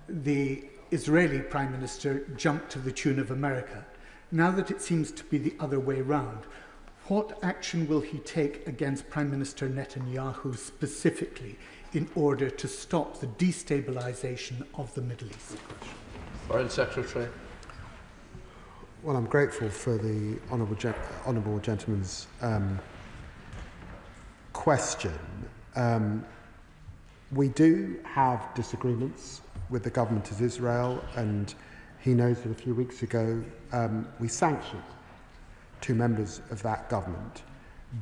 the Israeli Prime Minister jumped to the tune of America. Now that it seems to be the other way round, what action will he take against Prime Minister Netanyahu specifically in order to stop the destabilisation of the Middle East? Foreign Secretary. Well, I'm grateful for the honourable gentleman's question. We do have disagreements with the government of Israel, and he knows that a few weeks ago we sanctioned 2 members of that government.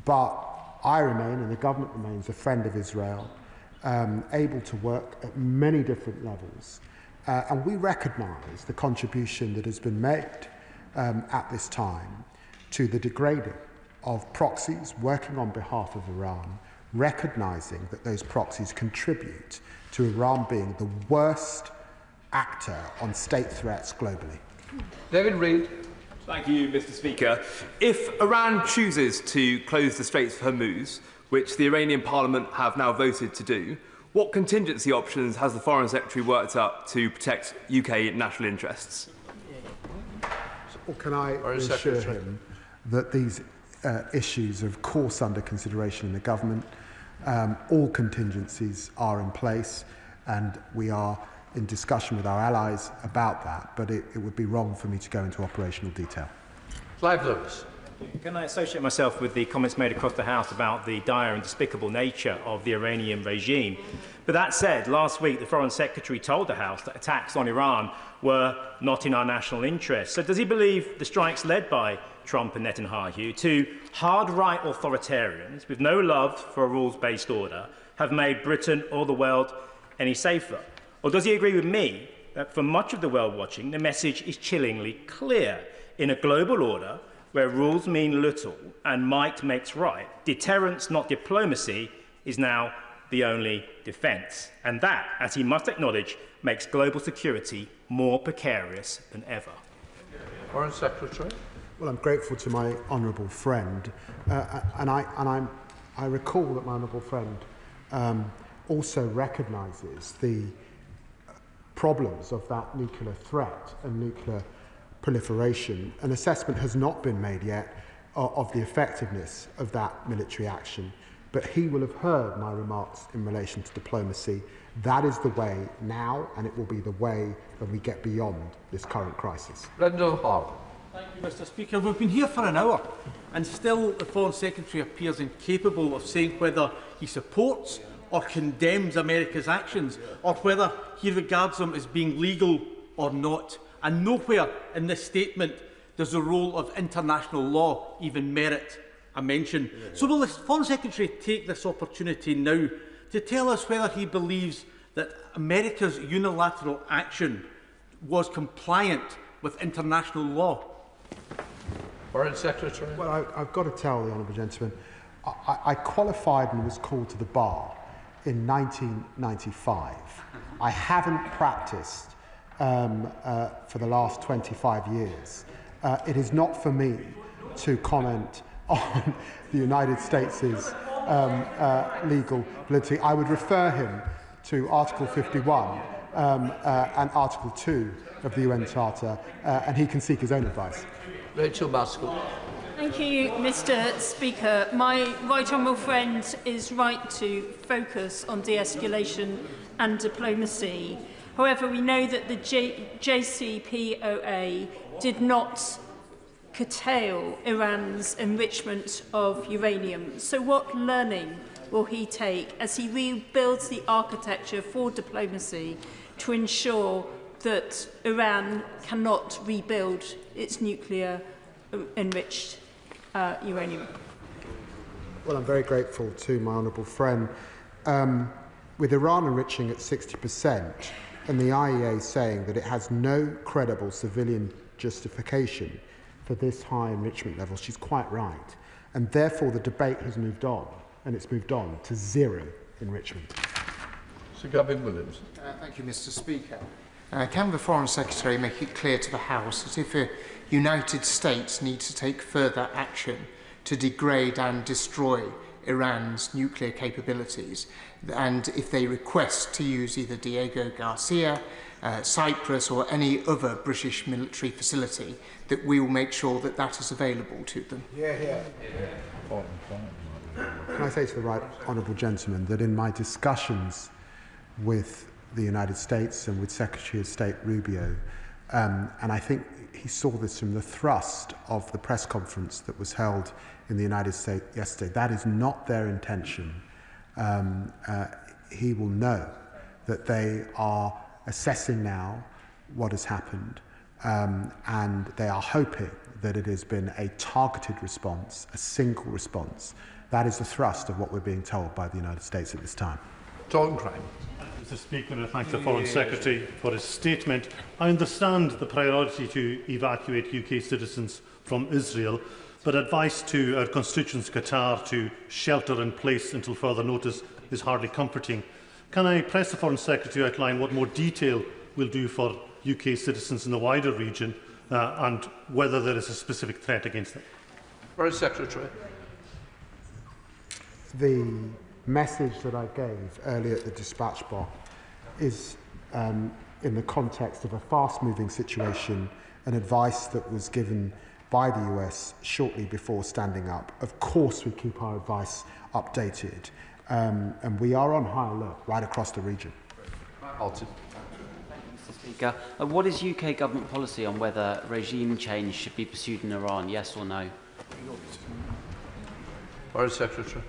But I remain, and the government remains, a friend of Israel, able to work at many different levels. And we recognise the contribution that has been made at this time to the degrading of proxies working on behalf of Iran, recognising that those proxies contribute to Iran being the worst actor on state threats globally. David Reid. Thank you, Mr. Speaker. If Iran chooses to close the Straits of Hormuz, which the Iranian Parliament have now voted to do, what contingency options has the Foreign Secretary worked up to protect UK national interests? Well, can I assure him that these issues are, of course, under consideration in the government? All contingencies are in place, and we are in discussion with our allies about that, but it would be wrong for me to go into operational detail. Clive Lewis. Can I associate myself with the comments made across the House about the dire and despicable nature of the Iranian regime? But that said, last week the Foreign Secretary told the House that attacks on Iran were not in our national interest. So does he believe the strikes led by Trump and Netanyahu, two hard-right authoritarians with no love for a rules-based order, have made Britain or the world any safer? Or does he agree with me that for much of the world watching, the message is chillingly clear? In a global order where rules mean little and might makes right, deterrence, not diplomacy, is now the only defence. And that, as he must acknowledge, makes global security more precarious than ever. Foreign Secretary. Well, I'm grateful to my honourable friend, and I recall that my honourable friend also recognises the problems of that nuclear threat and nuclear proliferation. An assessment has not been made yet of the effectiveness of that military action, but he will have heard my remarks in relation to diplomacy. That is the way now, and it will be the way when we get beyond this current crisis. Brendan Hall. Thank you, Mr. Speaker. We've been here for an hour, and still the Foreign Secretary appears incapable of saying whether he supports or condemns America's actions, or whether he regards them as being legal or not. And nowhere in this statement does the role of international law even merit a mention. So will the Foreign Secretary take this opportunity now to tell us whether he believes that America's unilateral action was compliant with international law? Foreign Secretary. Well, I've got to tell the honourable gentleman, I qualified and was called to the bar in 1995. I haven't practised for the last 25 years. It is not for me to comment on the United States' legal validity. I would refer him to Article 51 and Article 2 of the UN Charter, and he can seek his own advice. Rachel Maskell. Thank you, Mr. Speaker. My right honourable friend is right to focus on de-escalation and diplomacy. However, we know that the JCPOA did not curtail Iran's enrichment of uranium. So what learning will he take as he rebuilds the architecture for diplomacy to ensure that Iran cannot rebuild its nuclear enriched uranium? Well, I'm very grateful to my honourable friend. With Iran enriching at 60%, and the IEA saying that it has no credible civilian justification for this high enrichment level, she's quite right. And therefore the debate has moved on, and it's moved on to zero enrichment. Sir Gavin Williams. Thank you, Mr. Speaker. Can the Foreign Secretary make it clear to the House that if the United States needs to take further action to degrade and destroy Iran's nuclear capabilities, and if they request to use either Diego Garcia, Cyprus or any other British military facility, that we will make sure that that is available to them? Can I say to the right honourable gentleman that in my discussions with the United States and with Secretary of State Rubio, and I think he saw this from the thrust of the press conference that was held in the United States yesterday, that is not their intention. He will know that they are assessing now what has happened, and they are hoping that it has been a targeted response, a single response. That is the thrust of what we're being told by the United States at this time. John Crane. Mr. Speaker, I thank the Foreign Secretary for his statement. I understand the priority to evacuate UK citizens from Israel, but advice to our constituents Qatar to shelter in place until further notice is hardly comforting. Can I press the Foreign Secretary to outline what more detail will do for UK citizens in the wider region and whether there is a specific threat against them? Foreign Secretary. The message that I gave earlier at the dispatch box is in the context of a fast-moving situation, and advice that was given by the US shortly before standing up. Of course, we keep our advice updated, and we are on high alert right across the region. Alton. Mr. Speaker, what is UK government policy on whether regime change should be pursued in Iran, yes or no? Foreign Secretary.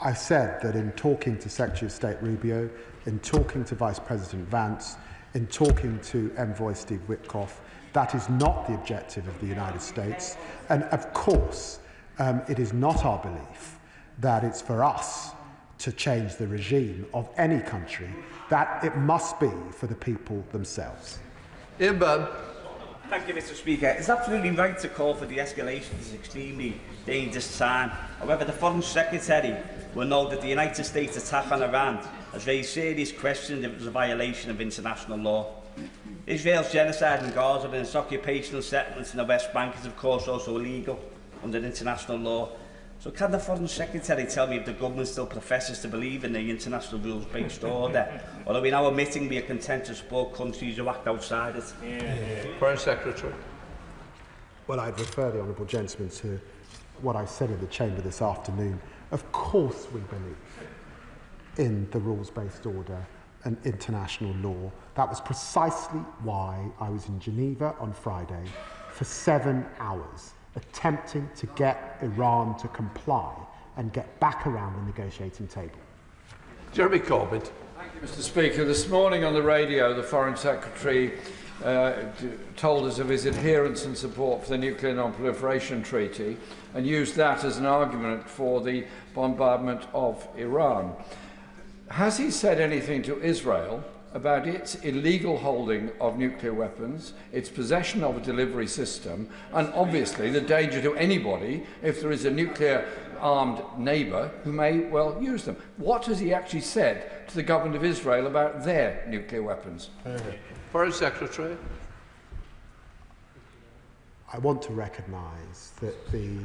I said that in talking to Secretary of State Rubio, in talking to Vice President Vance, in talking to Envoy Steve Witkoff, that is not the objective of the United States. And of course, it is not our belief that it's for us to change the regime of any country, that it must be for the people themselves. Ian Byrne. Thank you, Mr. Speaker. It's absolutely right to call for de-escalation at this extremely dangerous time. However, the Foreign Secretary will know that the United States attack on Iran has raised serious questions if it was a violation of international law. Israel's genocide in Gaza and its occupational settlements in the West Bank is of course also illegal under international law. So can the Foreign Secretary tell me if the government still professes to believe in the international rules-based order, or are we now admitting we are content to support countries who act outside it? Foreign Secretary. Well, I'd refer the honourable gentleman to what I said in the chamber this afternoon. Of course we believe in the rules-based order and international law. That was precisely why I was in Geneva on Friday for 7 hours, attempting to get Iran to comply and get back around the negotiating table. Jeremy Corbyn. Thank you, Mr. Speaker. This morning on the radio, the Foreign Secretary told us of his adherence and support for the Nuclear Non-Proliferation Treaty and used that as an argument for the bombardment of Iran. Has he said anything to Israel about its illegal holding of nuclear weapons, its possession of a delivery system, and obviously the danger to anybody if there is a nuclear-armed neighbour who may well use them? What has he actually said to the government of Israel about their nuclear weapons? Foreign Secretary. I want to recognise that the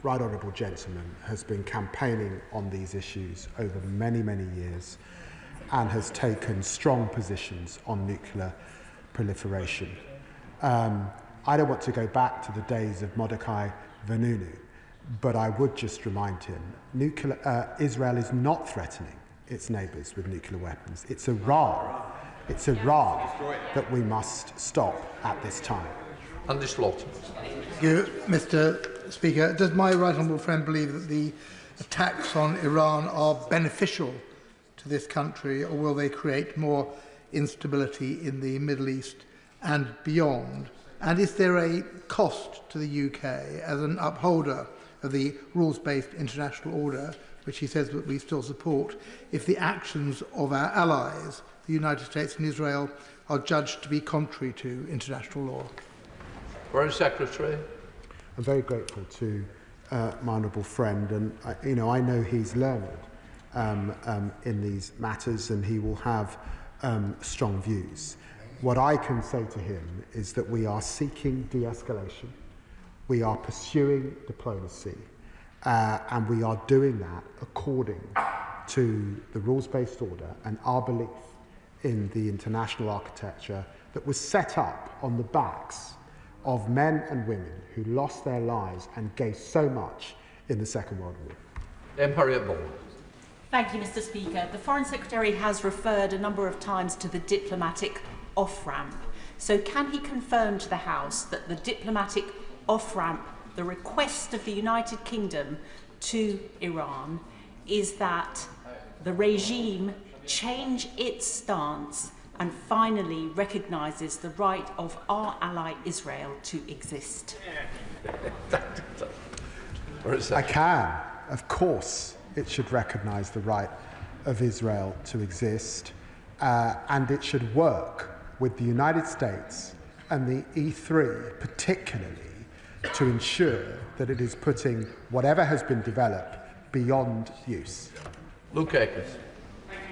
Right Honourable Gentleman has been campaigning on these issues over many, many years and has taken strong positions on nuclear proliferation. I don't want to go back to the days of Mordecai Vanunu, but I would just remind him, Israel is not threatening its neighbours with nuclear weapons. It's Iran that we must stop at this time. Andy Slaughter. Thank you, Mr. Speaker. Does my right honourable friend believe that the attacks on Iran are beneficial to this country, or will they create more instability in the Middle East and beyond? And is there a cost to the UK as an upholder of the rules-based international order, which he says that we still support, if the actions of our allies, the United States and Israel, are judged to be contrary to international law? Foreign Secretary. I'm very grateful to my honourable friend, and I know he's learned in these matters, and he will have strong views. What I can say to him is that we are seeking de-escalation, we are pursuing diplomacy, and we are doing that according to the rules-based order and our belief in the international architecture that was set up on the backs of men and women who lost their lives and gave so much in the Second World War. Harriet Ball. Thank you, Mr. Speaker. The Foreign Secretary has referred a number of times to the diplomatic off-ramp. So can he confirm to the House that the diplomatic off-ramp, the request of the United Kingdom to Iran, is that the regime change its stance and finally recognises the right of our ally Israel to exist? I can. Of course, it should recognise the right of Israel to exist, and it should work with the United States and the E3 particularly to ensure that it is putting whatever has been developed beyond use. Luke Akers.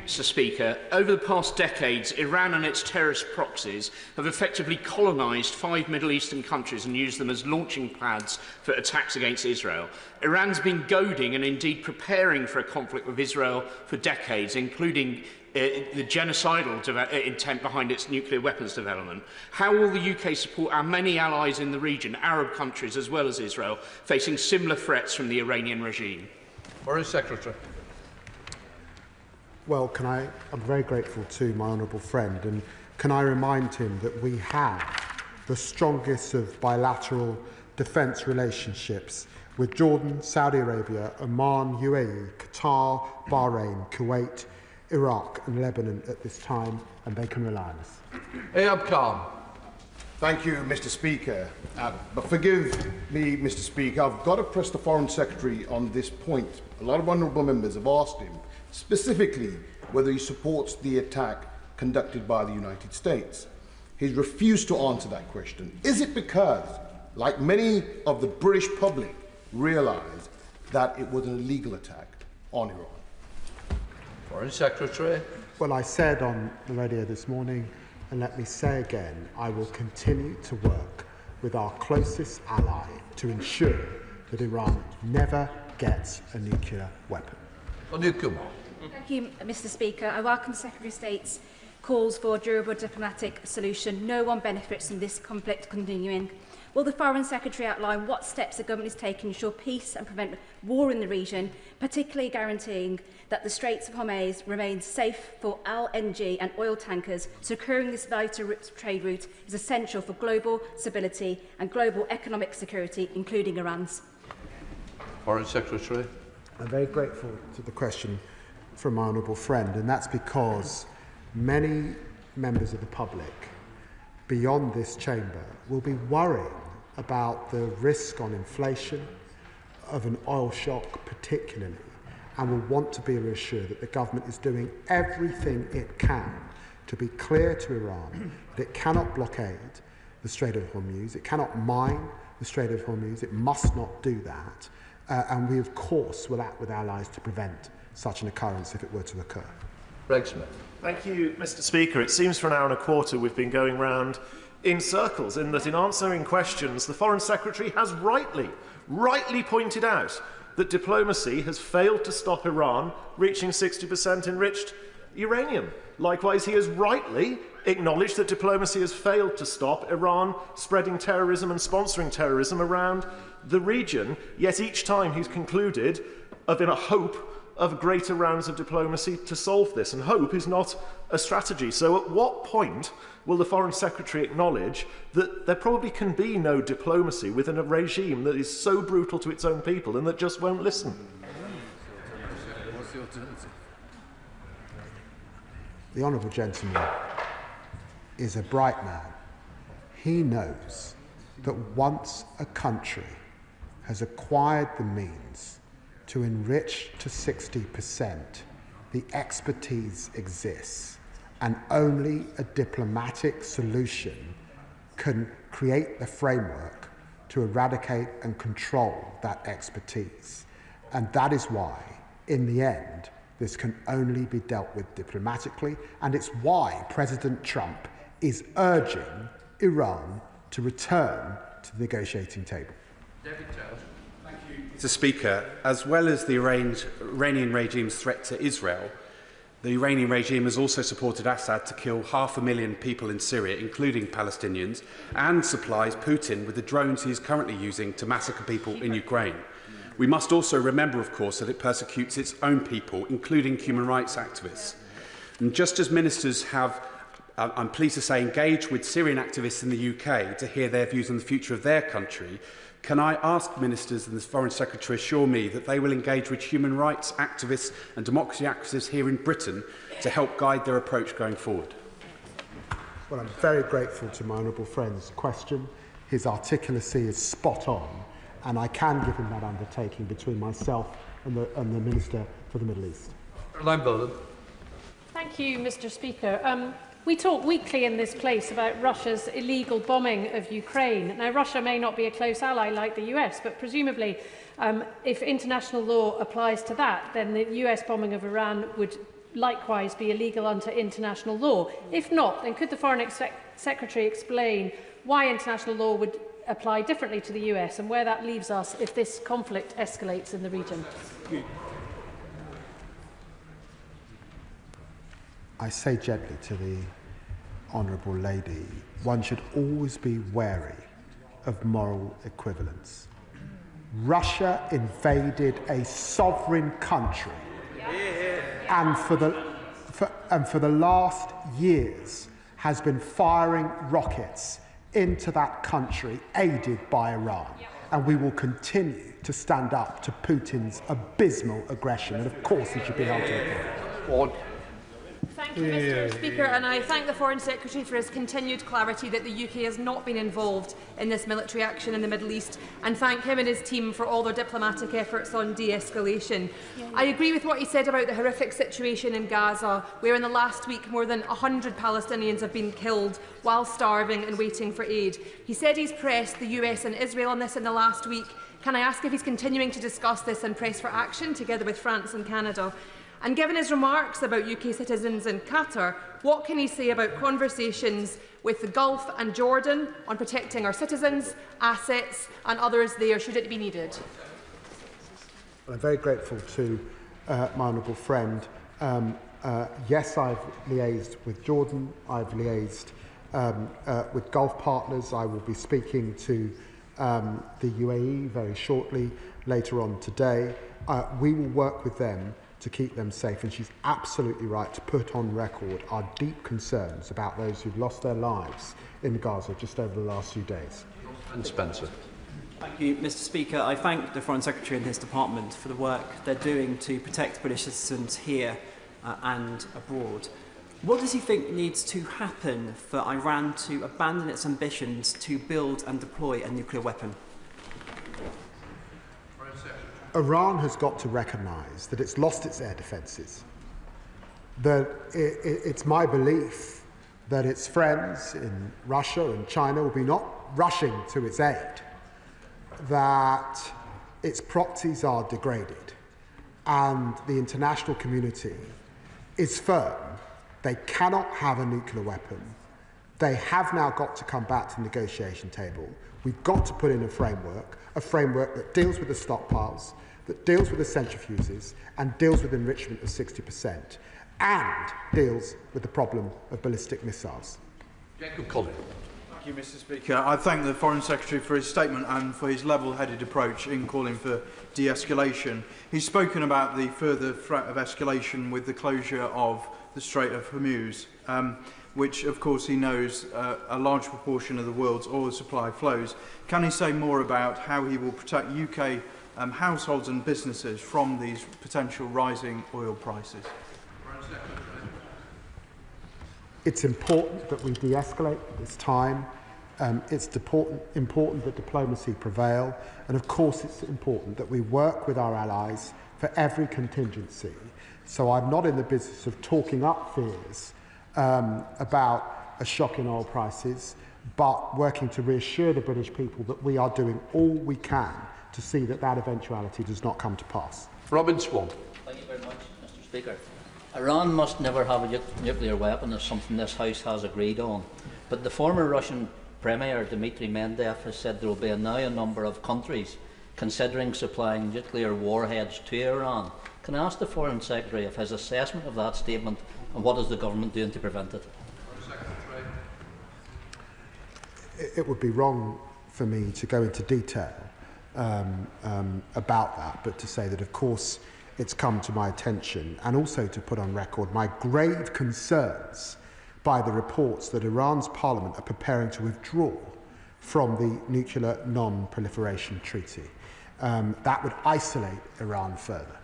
Mr. Speaker, over the past decades, Iran and its terrorist proxies have effectively colonised 5 Middle Eastern countries and used them as launching pads for attacks against Israel. Iran's been goading and indeed preparing for a conflict with Israel for decades, including the genocidal intent behind its nuclear weapons development. How will the UK support our many allies in the region, Arab countries as well as Israel, facing similar threats from the Iranian regime? Foreign Secretary. Well, I'm very grateful to my honourable friend, and can I remind him that we have the strongest of bilateral defence relationships with Jordan, Saudi Arabia, Oman, UAE, Qatar, Bahrain, Kuwait, Iraq and Lebanon at this time, and they can rely on us. Ayab Khan. Thank you, Mr. Speaker. But forgive me, Mr. Speaker, I've got to press the Foreign Secretary on this point. A lot of honourable members have asked him specifically whether he supports the attack conducted by the United States. He's refused to answer that question. Is it because, like many of the British public, realised that it was an illegal attack on Iran? Foreign Secretary. Well, I said on the radio this morning, and let me say again, I will continue to work with our closest ally to ensure that Iran never gets a nuclear weapon. Thank you, Mr. Speaker. I welcome the Secretary of State's calls for a durable diplomatic solution. No one benefits from this conflict continuing. Will the Foreign Secretary outline what steps the government is taking to ensure peace and prevent war in the region, particularly guaranteeing that the Straits of Hormuz remain safe for LNG and oil tankers? Securing this vital trade route is essential for global stability and global economic security, including Iran's. Foreign Secretary. I'm very grateful to the question from my honourable friend, and that's because many members of the public beyond this chamber will be worrying about the risk on inflation of an oil shock particularly, and will want to be reassured that the government is doing everything it can to be clear to Iran that it cannot blockade the Strait of Hormuz, it cannot mine the Strait of Hormuz, it must not do that, and we of course will act with allies to prevent such an occurrence if it were to occur. Greg Smith. Thank you, Mr. Speaker. It seems for an hour and a quarter we've been going round in circles, in that in answering questions, the Foreign Secretary has rightly pointed out that diplomacy has failed to stop Iran reaching 60% enriched uranium. Likewise, he has rightly acknowledged that diplomacy has failed to stop Iran spreading terrorism and sponsoring terrorism around the region, yet each time he's concluded in a hope of greater rounds of diplomacy to solve this, and hope is not a strategy. So at what point will the Foreign Secretary acknowledge that there probably can be no diplomacy within a regime that is so brutal to its own people and that just won't listen? What's the alternative? The honourable gentleman is a bright man. He knows that once a country has acquired the means to enrich to 60%, the expertise exists, and only a diplomatic solution can create the framework to eradicate and control that expertise. And that is why, in the end, this can only be dealt with diplomatically, and it's why President Trump is urging Iran to return to the negotiating table. David Taylor. Mr. Speaker, as well as the Iranian regime's threat to Israel, the Iranian regime has also supported Assad to kill 500,000 people in Syria, including Palestinians, and supplies Putin with the drones he is currently using to massacre people in Ukraine. We must also remember, of course, that it persecutes its own people, including human rights activists. And just as ministers have, I'm pleased to say, engaged with Syrian activists in the UK to hear their views on the future of their country, can I ask ministers and the Foreign Secretary assure me that they will engage with human rights activists and democracy activists here in Britain to help guide their approach going forward? Well, I'm very grateful to my honourable friend's question. His articulacy is spot on, and I can give him that undertaking between myself and the Minister for the Middle East. Thank you, Mr. Speaker. We talk weekly in this place about Russia's illegal bombing of Ukraine. Now, Russia may not be a close ally like the US, but presumably, if international law applies to that, then the US bombing of Iran would likewise be illegal under international law. If not, then could the Foreign Secretary explain why international law would apply differently to the US and where that leaves us if this conflict escalates in the region? I say gently to the Honourable Lady, one should always be wary of moral equivalence. Russia invaded a sovereign country, and for the last years has been firing rockets into that country, aided by Iran. And we will continue to stand up to Putin's abysmal aggression, and of course he should be held to account. Thank you, Mr. Speaker, and I thank the Foreign Secretary for his continued clarity that the UK has not been involved in this military action in the Middle East, and thank him and his team for all their diplomatic efforts on de-escalation. I agree with what he said about the horrific situation in Gaza, where in the last week more than 100 Palestinians have been killed while starving and waiting for aid. He said he's pressed the US and Israel on this in the last week. Can I ask if he's continuing to discuss this and press for action together with France and Canada? And given his remarks about UK citizens in Qatar, what can he say about conversations with the Gulf and Jordan on protecting our citizens, assets and others there, should it be needed? Well, I'm very grateful to my honourable friend. Yes, I've liaised with Jordan, I've liaised with Gulf partners. I will be speaking to the UAE very shortly, later on today. We will work with them to keep them safe, and she's absolutely right to put on record our deep concerns about those who've lost their lives in Gaza just over the last few days. And Spencer. Thank you, Mr. Speaker. I thank the Foreign Secretary and his department for the work they're doing to protect British citizens here and abroad. What does he think needs to happen for Iran to abandon its ambitions to build and deploy a nuclear weapon? Iran has got to recognise that it's lost its air defences. That it's my belief that its friends in Russia and China will be not rushing to its aid, that its proxies are degraded, and the international community is firm. They cannot have a nuclear weapon. They have now got to come back to the negotiation table. We've got to put in a framework that deals with the stockpiles, that deals with the centrifuges, and deals with enrichment of 60%, and deals with the problem of ballistic missiles. Jacob Collin. Thank you, Mr. Speaker. I thank the Foreign Secretary for his statement and for his level-headed approach in calling for de-escalation. He's spoken about the further threat of escalation with the closure of the Strait of Hormuz, which, of course, he knows a large proportion of the world's oil supply flows. Can he say more about how he will protect UK households and businesses from these potential rising oil prices? It's important that we de-escalate at this time. It's important that diplomacy prevail. And of course it's important that we work with our allies for every contingency. So I'm not in the business of talking up fears about a shock in oil prices, but working to reassure the British people that we are doing all we can to see that that eventuality does not come to pass. Robin Swan. Thank you very much, Mr. Speaker. Iran must never have a nuclear weapon, is something this House has agreed on. But the former Russian Premier, Dmitry Medvedev, has said there will be now a number of countries considering supplying nuclear warheads to Iran. Can I ask the Foreign Secretary of his assessment of that statement, and what is the government doing to prevent it? It would be wrong for me to go into detail about that, but to say that, of course, it's come to my attention, and also to put on record my grave concerns by the reports that Iran's parliament are preparing to withdraw from the nuclear non-proliferation treaty. That would isolate Iran further.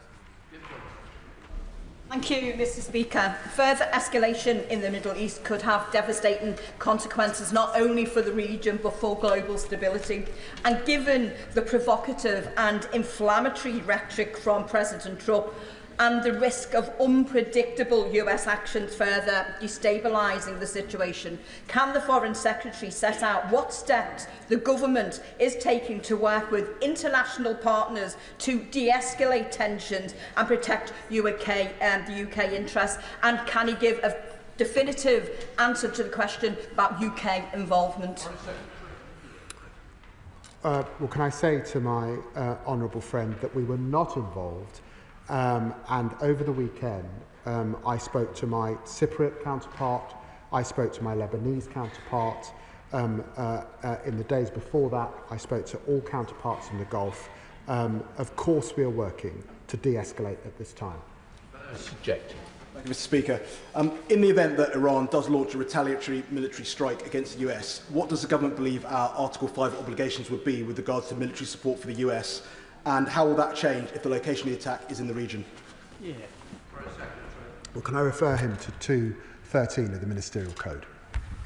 Thank you, Mr. Speaker. Further escalation in the Middle East could have devastating consequences not only for the region but for global stability. And given the provocative and inflammatory rhetoric from President Trump, and the risk of unpredictable US actions further destabilising the situation, can the Foreign Secretary set out what steps the government is taking to work with international partners to de-escalate tensions and protect the UK interests? And can he give a definitive answer to the question about UK involvement? Well, can I say to my honourable friend that we were not involved, and over the weekend I spoke to my Cypriot counterpart, I spoke to my Lebanese counterpart, in the days before that I spoke to all counterparts in the Gulf. Of course we are working to de-escalate at this time. Subject. Thank you, Mr. Speaker. In the event that Iran does launch a retaliatory military strike against the US, what does the government believe our Article 5 obligations would be with regards to military support for the US, and how will that change if the location of the attack is in the region? Yeah. Well, can I refer him to 213 of the Ministerial Code?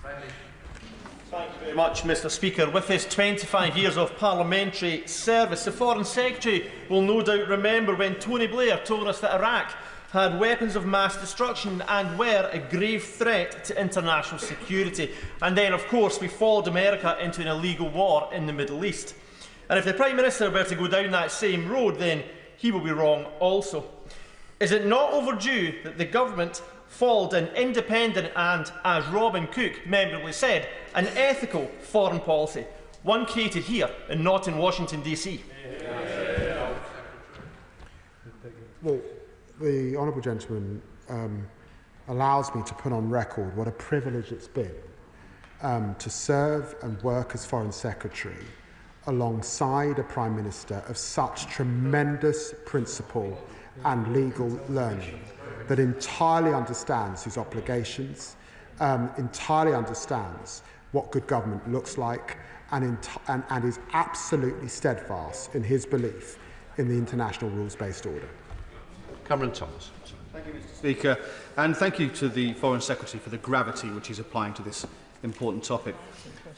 Thank you very much, Mr. Speaker. With his 25 years of parliamentary service, the Foreign Secretary will no doubt remember when Tony Blair told us that Iraq had weapons of mass destruction and were a grave threat to international security. And then, of course, we followed America into an illegal war in the Middle East. And if the Prime Minister were to go down that same road, then he will be wrong also. Is it not overdue that the government followed an independent and, as Robin Cook memorably said, an ethical foreign policy, one created here and not in Washington, DC? Well, the honourable gentleman allows me to put on record what a privilege it's been to serve and work as Foreign Secretary alongside a Prime Minister of such tremendous principle and legal learning that entirely understands his obligations, entirely understands what good government looks like, and is absolutely steadfast in his belief in the international rules-based order. Cameron Thomas. Thank you, Mr. Speaker, and thank you to the Foreign Secretary for the gravity which he's applying to this important topic.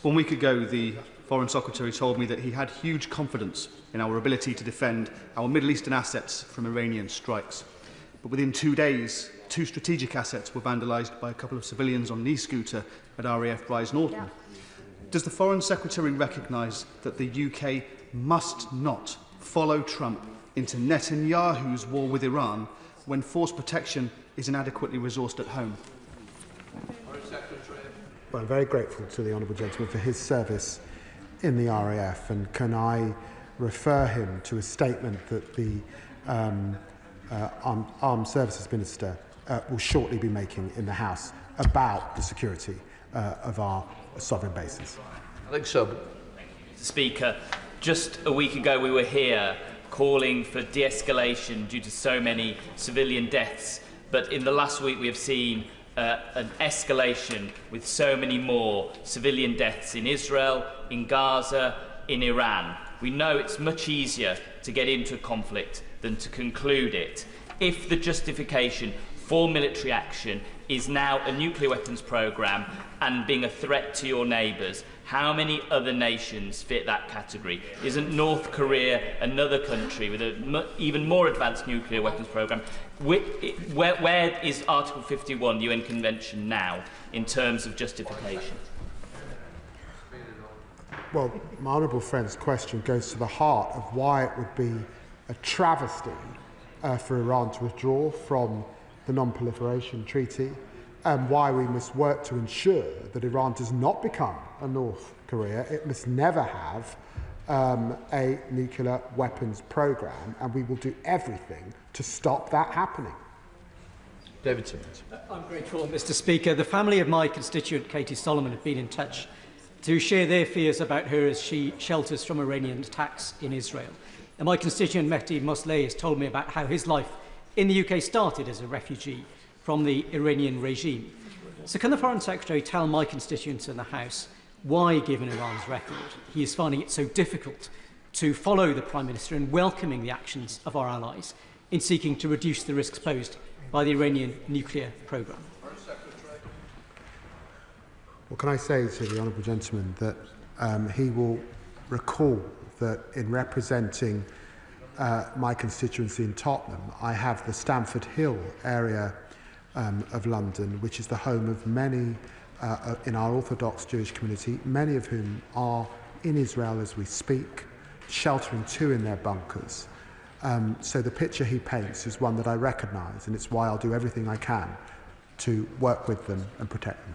1 week ago, the Foreign Secretary told me that he had huge confidence in our ability to defend our Middle Eastern assets from Iranian strikes. But within 2 days, 2 strategic assets were vandalised by a couple of civilians on an e-scooter at RAF Rise Norton. Yeah. Does the Foreign Secretary recognise that the UK must not follow Trump into Netanyahu's war with Iran when force protection is inadequately resourced at home? Well, I'm very grateful to the honourable gentleman for his service in the RAF, and can I refer him to a statement that the Armed Services Minister will shortly be making in the House about the security of our sovereign bases. I think so. Mr. Speaker, just a week ago we were here calling for de-escalation due to so many civilian deaths, but in the last week we have seen an escalation with so many more civilian deaths in Israel, in Gaza, in Iran. We know it's much easier to get into a conflict than to conclude it. If the justification for military action is now a nuclear weapons programme and being a threat to your neighbours, how many other nations fit that category? Isn't North Korea another country with an even more advanced nuclear weapons programme? Where is Article 51, the UN Convention, now in terms of justification? Well, my honourable friend's question goes to the heart of why it would be a travesty for Iran to withdraw from the Non-proliferation Treaty, and why we must work to ensure that Iran does not become a North Korea. It must never have a nuclear weapons programme, and we will do everything to stop that happening. David Simmons. I'm grateful, Mr. Speaker. The family of my constituent, Katie Solomon, have been in touch to share their fears about her as she shelters from Iranian attacks in Israel. And my constituent, Mehdi Mosleh, has told me about how his life in the UK started as a refugee from the Iranian regime. So can the Foreign Secretary tell my constituents in the House why, given Iran's record, he is finding it so difficult to follow the Prime Minister in welcoming the actions of our allies in seeking to reduce the risks posed by the Iranian nuclear programme? Well, can I say to the honourable gentleman that he will recall that in representing my constituency in Tottenham, I have the Stamford Hill area of London, which is the home of many in our Orthodox Jewish community, many of whom are in Israel as we speak, sheltering too in their bunkers. So the picture he paints is one that I recognise, and it's why I'll do everything I can to work with them and protect them.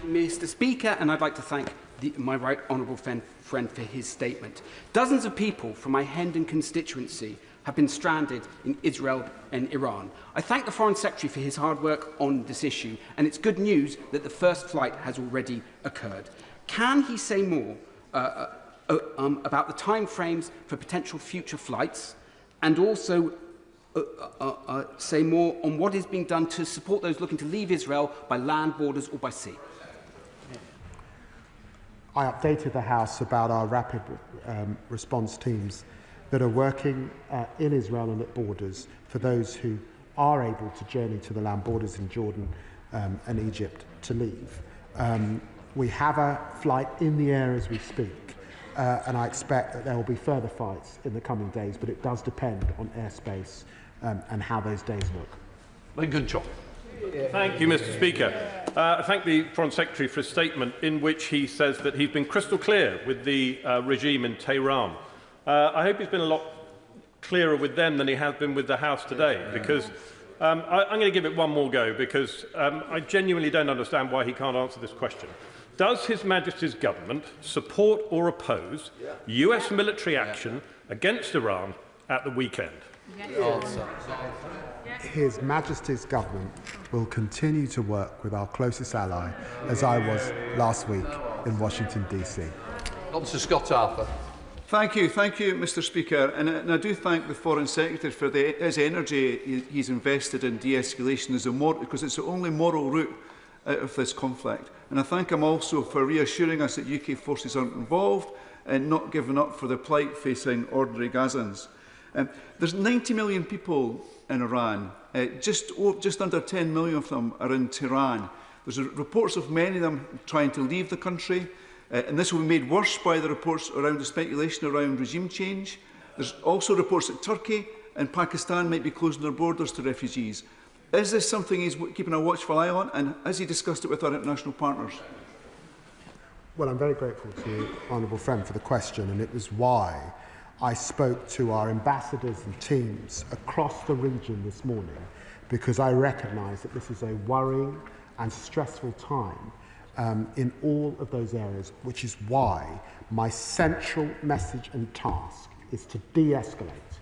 Mr. Speaker, and I'd like to thank my right honourable friend for his statement. Dozens of people from my Hendon constituency have been stranded in Israel and Iran. I thank the Foreign Secretary for his hard work on this issue, and it's good news that the first flight has already occurred. Can he say more about the timeframes for potential future flights, and also say more on what is being done to support those looking to leave Israel by land, borders or by sea? I updated the House about our rapid response teams that are working in Israel and at borders for those who are able to journey to the land borders in Jordan and Egypt to leave. We have a flight in the air as we speak, and I expect that there will be further flights in the coming days, but it does depend on airspace and how those days look. Lincoln John. Thank you, Mr. Speaker. I thank the Foreign Secretary for a statement in which he says that he's been crystal clear with the regime in Tehran. I hope he's been a lot clearer with them than he has been with the House today, because I'm going to give it one more go, because I genuinely don't understand why he can't answer this question. Does His Majesty's government support or oppose US military action against Iran at the weekend? His Majesty's government will continue to work with our closest ally, as I was last week in Washington, D.C. Mr. Scott Arthur. Thank you, Mr. Speaker. And I do thank the Foreign Secretary for his energy he's invested in de-escalation because it's the only moral route out of this conflict. And I thank him also for reassuring us that UK forces aren't involved and not giving up for the plight facing ordinary Gazans. There's 90 million people in Iran. Just under 10 million of them are in Tehran. There's reports of many of them trying to leave the country, and this will be made worse by the reports around the speculation around regime change. There's also reports that Turkey and Pakistan might be closing their borders to refugees. Is this something he's keeping a watchful eye on, and has he discussed it with our international partners? Well, I'm very grateful to you, honourable friend, for the question, and it was why I spoke to our ambassadors and teams across the region this morning, because I recognise that this is a worrying and stressful time in all of those areas, which is why my central message and task is to de-escalate.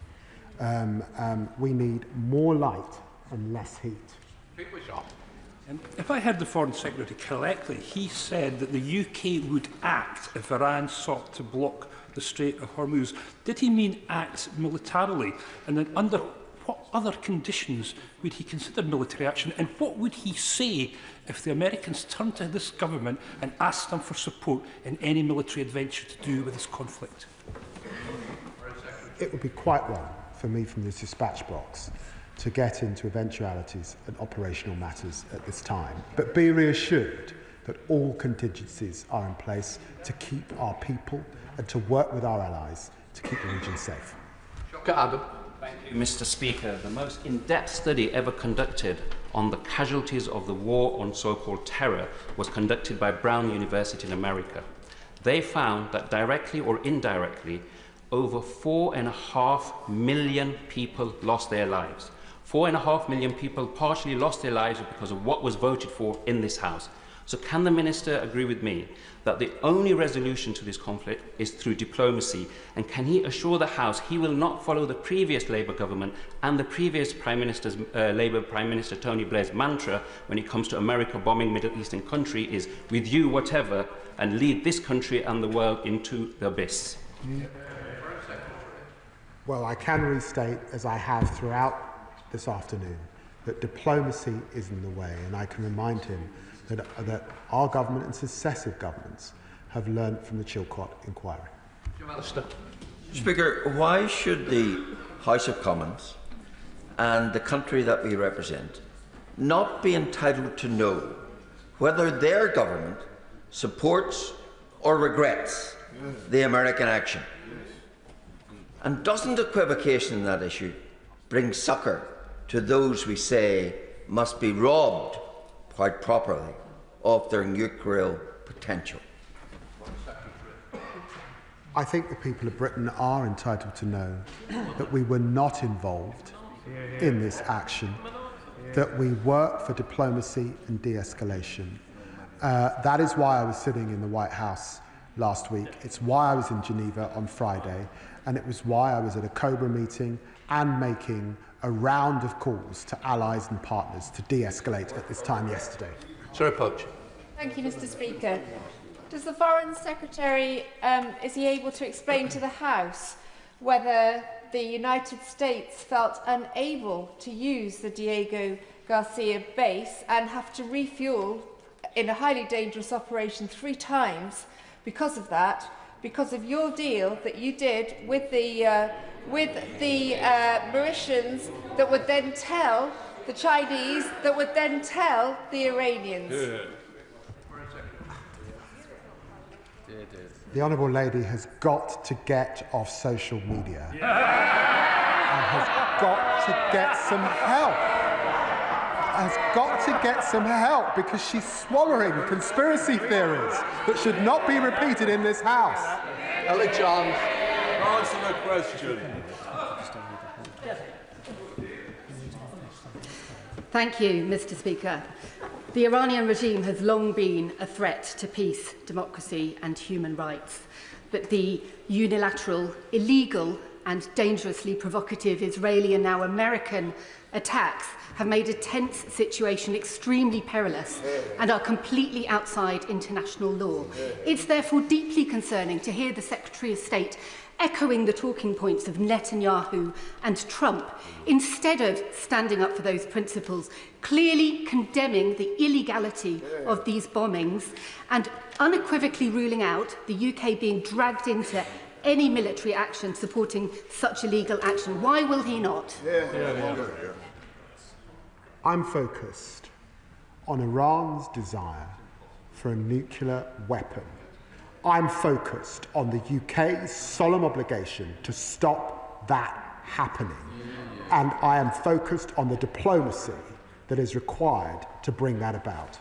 We need more light and less heat. If I heard the Foreign Secretary correctly, he said that the UK would act if Iran sought to block the Strait of Hormuz. Did he mean act militarily? And then under what other conditions would he consider military action? And what would he say if the Americans turned to this government and asked them for support in any military adventure to do with this conflict? It would be quite wrong for me from this dispatch box to get into eventualities and operational matters at this time. But be reassured that all contingencies are in place to keep our people and to work with our allies to keep the region safe. Thank you, Mr. Speaker. The most in-depth study ever conducted on the casualties of the war on so-called terror was conducted by Brown University in America. They found that directly or indirectly, over 4.5 million people lost their lives. 4.5 million people partially lost their lives because of what was voted for in this House. So can the Minister agree with me that the only resolution to this conflict is through diplomacy? And can he assure the House he will not follow the previous Labour government and the previous Labour Prime Minister Tony Blair's mantra when it comes to America bombing Middle Eastern country is with you whatever, and lead this country and the world into the abyss? Well, I can restate, as I have throughout this afternoon, that diplomacy is in the way, and I can remind him that our government and successive governments have learned from the Chilcot inquiry. Speaker, why should the House of Commons and the country that we represent not be entitled to know whether their government supports or regrets the American action? And doesn't equivocation in that issue bring succour to those we say must be robbed, quite properly, of their nuclear potential? I think the people of Britain are entitled to know that we were not involved in this action, that we work for diplomacy and de-escalation. That is why I was sitting in the White House last week. It's why I was in Geneva on Friday, and it was why I was at a COBRA meeting and making a round of calls to allies and partners to de-escalate at this time yesterday. Sarah Poach. Thank you, Mr. Speaker. Does the Foreign Secretary, is he able to explain to the House whether the United States felt unable to use the Diego Garcia base and have to refuel in a highly dangerous operation 3 times because of that, because of your deal that you did with the Mauritians that would then tell the Chinese, that would then tell the Iranians? The Honourable Lady has got to get off social media and has got to get some help. Has got to get some help because she's swallowing conspiracy theories that should not be repeated in this House. Ellie John. Answer the question. Thank you, Mr. Speaker. The Iranian regime has long been a threat to peace, democracy and human rights, but the unilateral, illegal and dangerously provocative Israeli and now American attacks have made a tense situation extremely perilous and are completely outside international law. It's therefore deeply concerning to hear the Secretary of State echoing the talking points of Netanyahu and Trump, instead of standing up for those principles, clearly condemning the illegality of these bombings and unequivocally ruling out the UK being dragged into any military action supporting such illegal action. Why will he not? I'm focused on Iran's desire for a nuclear weapon. I'm focused on the UK's solemn obligation to stop that happening. And I am focused on the diplomacy that is required to bring that about.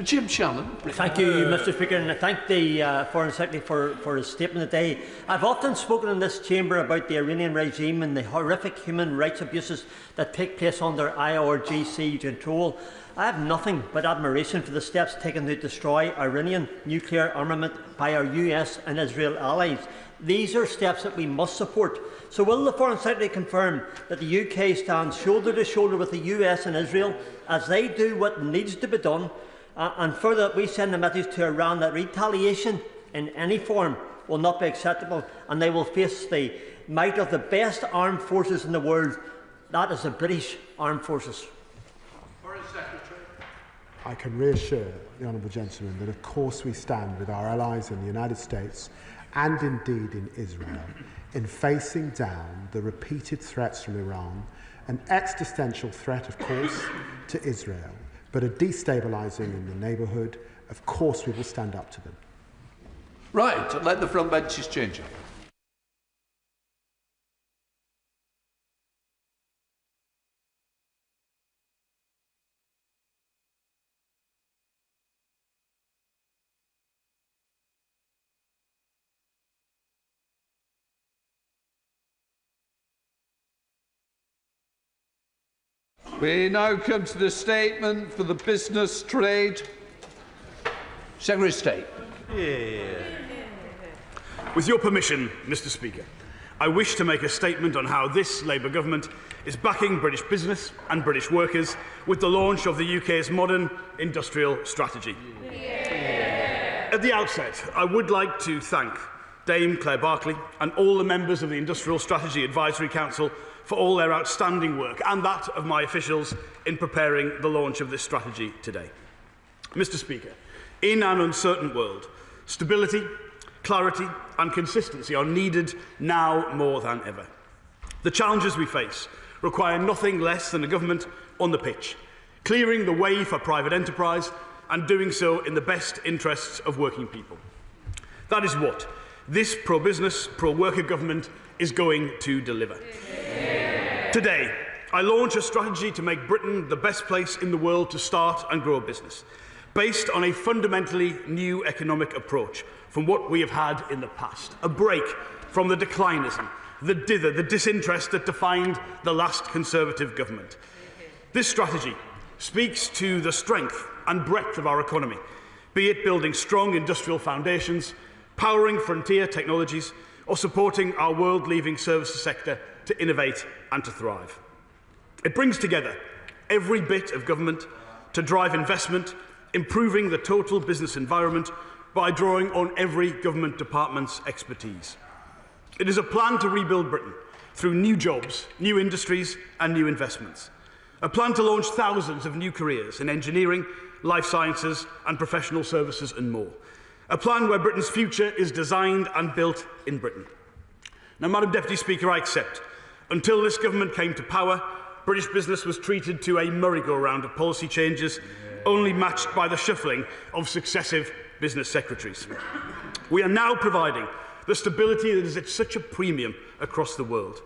Jim Shannon. Thank you, Mr. Speaker, and I thank the Foreign Secretary for his statement today. I've often spoken in this chamber about the Iranian regime and the horrific human rights abuses that take place under IRGC control. I have nothing but admiration for the steps taken to destroy Iranian nuclear armament by our US and Israel allies. These are steps that we must support. So will the Foreign Secretary confirm that the UK stands shoulder to shoulder with the US and Israel as they do what needs to be done, and further that we send a message to Iran that retaliation in any form will not be acceptable and they will face the might of the best armed forces in the world, that is the British Armed Forces? I can reassure the honourable gentleman that of course we stand with our allies in the United States and indeed in Israel in facing down the repeated threats from Iran, an existential threat of course to Israel, but a destabilising in the neighbourhood. Of course we will stand up to them. Right, let the front benches change it. We now come to the statement for the business trade. Secretary of State. With your permission, Mr. Speaker, I wish to make a statement on how this Labour government is backing British business and British workers with the launch of the UK's modern industrial strategy. At the outset, I would like to thank Dame Claire Barclay and all the members of the Industrial Strategy Advisory Council for all their outstanding work and that of my officials in preparing the launch of this strategy today. Mr. Speaker, in an uncertain world, stability, clarity and consistency are needed now more than ever. The challenges we face require nothing less than a government on the pitch, clearing the way for private enterprise and doing so in the best interests of working people. That is what This pro-business, pro-worker government is going to deliver. Today, I launch a strategy to make Britain the best place in the world to start and grow a business, based on a fundamentally new economic approach from what we have had in the past. A break from the declinism, the dither, the disinterest that defined the last Conservative government. This strategy speaks to the strength and breadth of our economy, be it building strong industrial foundations, powering frontier technologies, or supporting our world-leading services sector to innovate and to thrive. It brings together every bit of government to drive investment, improving the total business environment by drawing on every government department's expertise. It is a plan to rebuild Britain through new jobs, new industries and new investments. A plan to launch thousands of new careers in engineering, life sciences and professional services and more. A plan where Britain's future is designed and built in Britain. Now, Madam Deputy Speaker, I accept. Until this government came to power, British business was treated to a merry-go-round of policy changes, only matched by the shuffling of successive business secretaries. We are now providing the stability that is at such a premium across the world.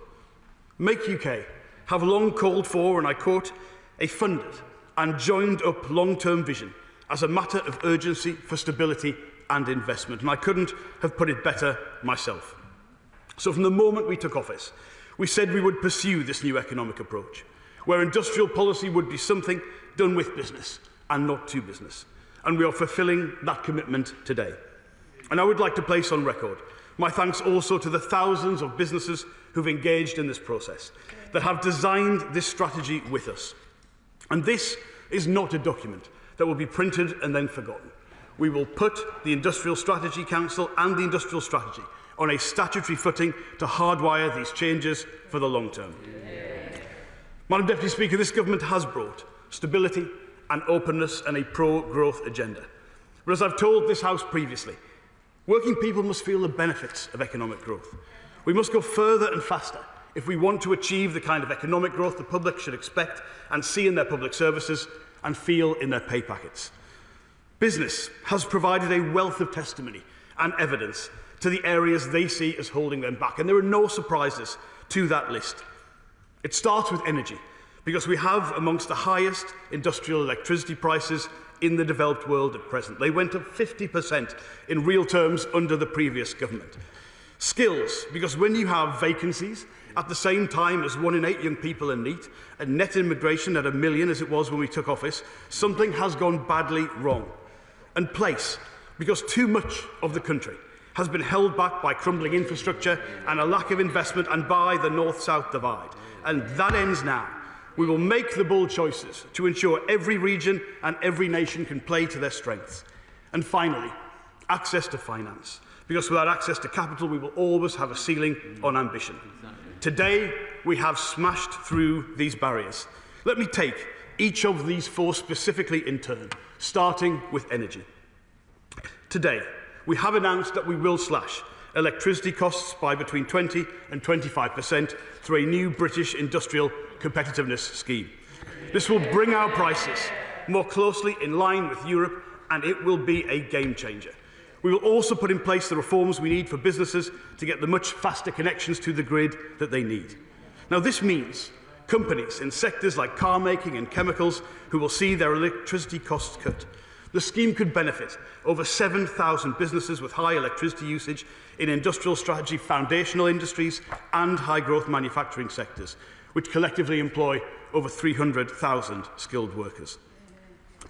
Make UK have long called for, and I quote, a funded and joined-up long-term vision as a matter of urgency for stability and investment, and I couldn't have put it better myself. So from the moment we took office, we said we would pursue this new economic approach, where industrial policy would be something done with business and not to business. And we are fulfilling that commitment today. And I would like to place on record my thanks also to the thousands of businesses who've engaged in this process, that have designed this strategy with us. And this is not a document that will be printed and then forgotten. We will put the Industrial Strategy Council and the Industrial Strategy on a statutory footing to hardwire these changes for the long term. Madam Deputy Speaker, this government has brought stability and openness and a pro-growth agenda. But as I've told this House previously, working people must feel the benefits of economic growth. We must go further and faster if we want to achieve the kind of economic growth the public should expect and see in their public services and feel in their pay packets. Business has provided a wealth of testimony and evidence to the areas they see as holding them back, and there are no surprises to that list. It starts with energy, because we have amongst the highest industrial electricity prices in the developed world at present. They went up 50% in real terms under the previous government. Skills, because when you have vacancies at the same time as 1 in 8 young people are NEET, and net immigration at 1 million as it was when we took office, something has gone badly wrong. And place, because too much of the country has been held back by crumbling infrastructure and a lack of investment and by the north-south divide. And that ends now. We will make the bold choices to ensure every region and every nation can play to their strengths. And finally, access to finance, because without access to capital, we will always have a ceiling on ambition. Today, we have smashed through these barriers. Let me take each of these 4 specifically in turn, starting with energy. Today, we have announced that we will slash electricity costs by between 20 and 25% through a new British industrial competitiveness scheme. This will bring our prices more closely in line with Europe, and it will be a game changer. We will also put in place the reforms we need for businesses to get the much faster connections to the grid that they need. Now, this means companies in sectors like car making and chemicals who will see their electricity costs cut. The scheme could benefit over 7,000 businesses with high electricity usage in industrial strategy, foundational industries and high-growth manufacturing sectors, which collectively employ over 300,000 skilled workers.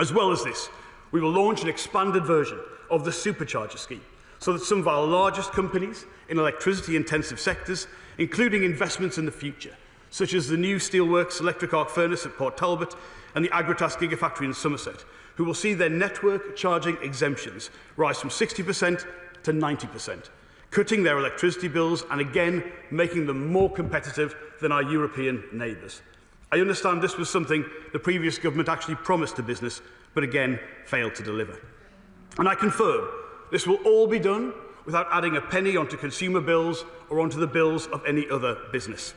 As well as this, we will launch an expanded version of the Supercharger scheme, so that some of our largest companies in electricity-intensive sectors, including investments in the future, such as the new Steelworks electric arc furnace at Port Talbot and the Agritas Gigafactory in Somerset, who will see their network charging exemptions rise from 60% to 90%, cutting their electricity bills and again making them more competitive than our European neighbours. I understand this was something the previous government actually promised to business, but again failed to deliver. And I confirm this will all be done without adding a penny onto consumer bills or onto the bills of any other business.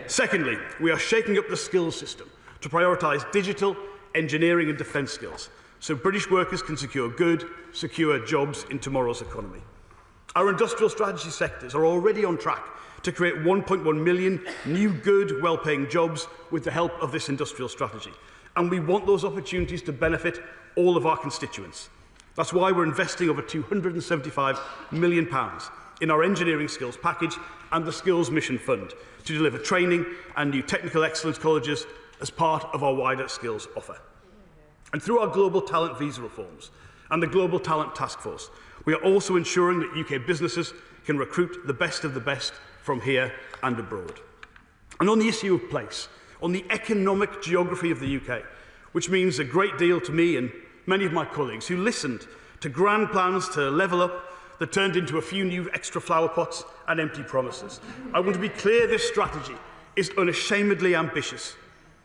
Secondly, we are shaking up the skills system to prioritise digital, engineering and defence skills, so British workers can secure good, secure jobs in tomorrow's economy. Our industrial strategy sectors are already on track to create 1.1 million new, good, well-paying jobs with the help of this industrial strategy. And we want those opportunities to benefit all of our constituents. That's why we're investing over £275 million in our engineering skills package and the Skills Mission Fund to deliver training and new technical excellence colleges as part of our wider skills offer. And through our global talent visa reforms and the Global Talent Task Force, we are also ensuring that UK businesses can recruit the best of the best from here and abroad. And on the issue of place, on the economic geography of the UK, which means a great deal to me and many of my colleagues who listened to grand plans to level up that turned into a few new extra flower pots and empty promises. I want to be clear, this strategy is unashamedly ambitious.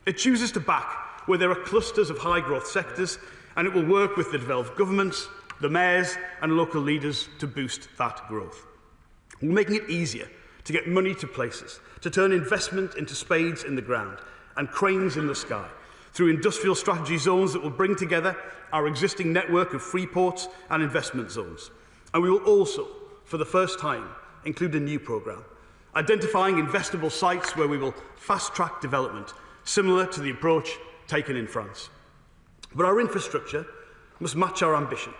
It chooses to back where there are clusters of high-growth sectors, and it will work with the devolved governments, the mayors and local leaders to boost that growth. We're making it easier to get money to places, to turn investment into spades in the ground and cranes in the sky, through industrial strategy zones that will bring together our existing network of free ports and investment zones. And we will also, for the first time, include a new programme, identifying investable sites where we will fast-track development, similar to the approach taken in France. But our infrastructure must match our ambition,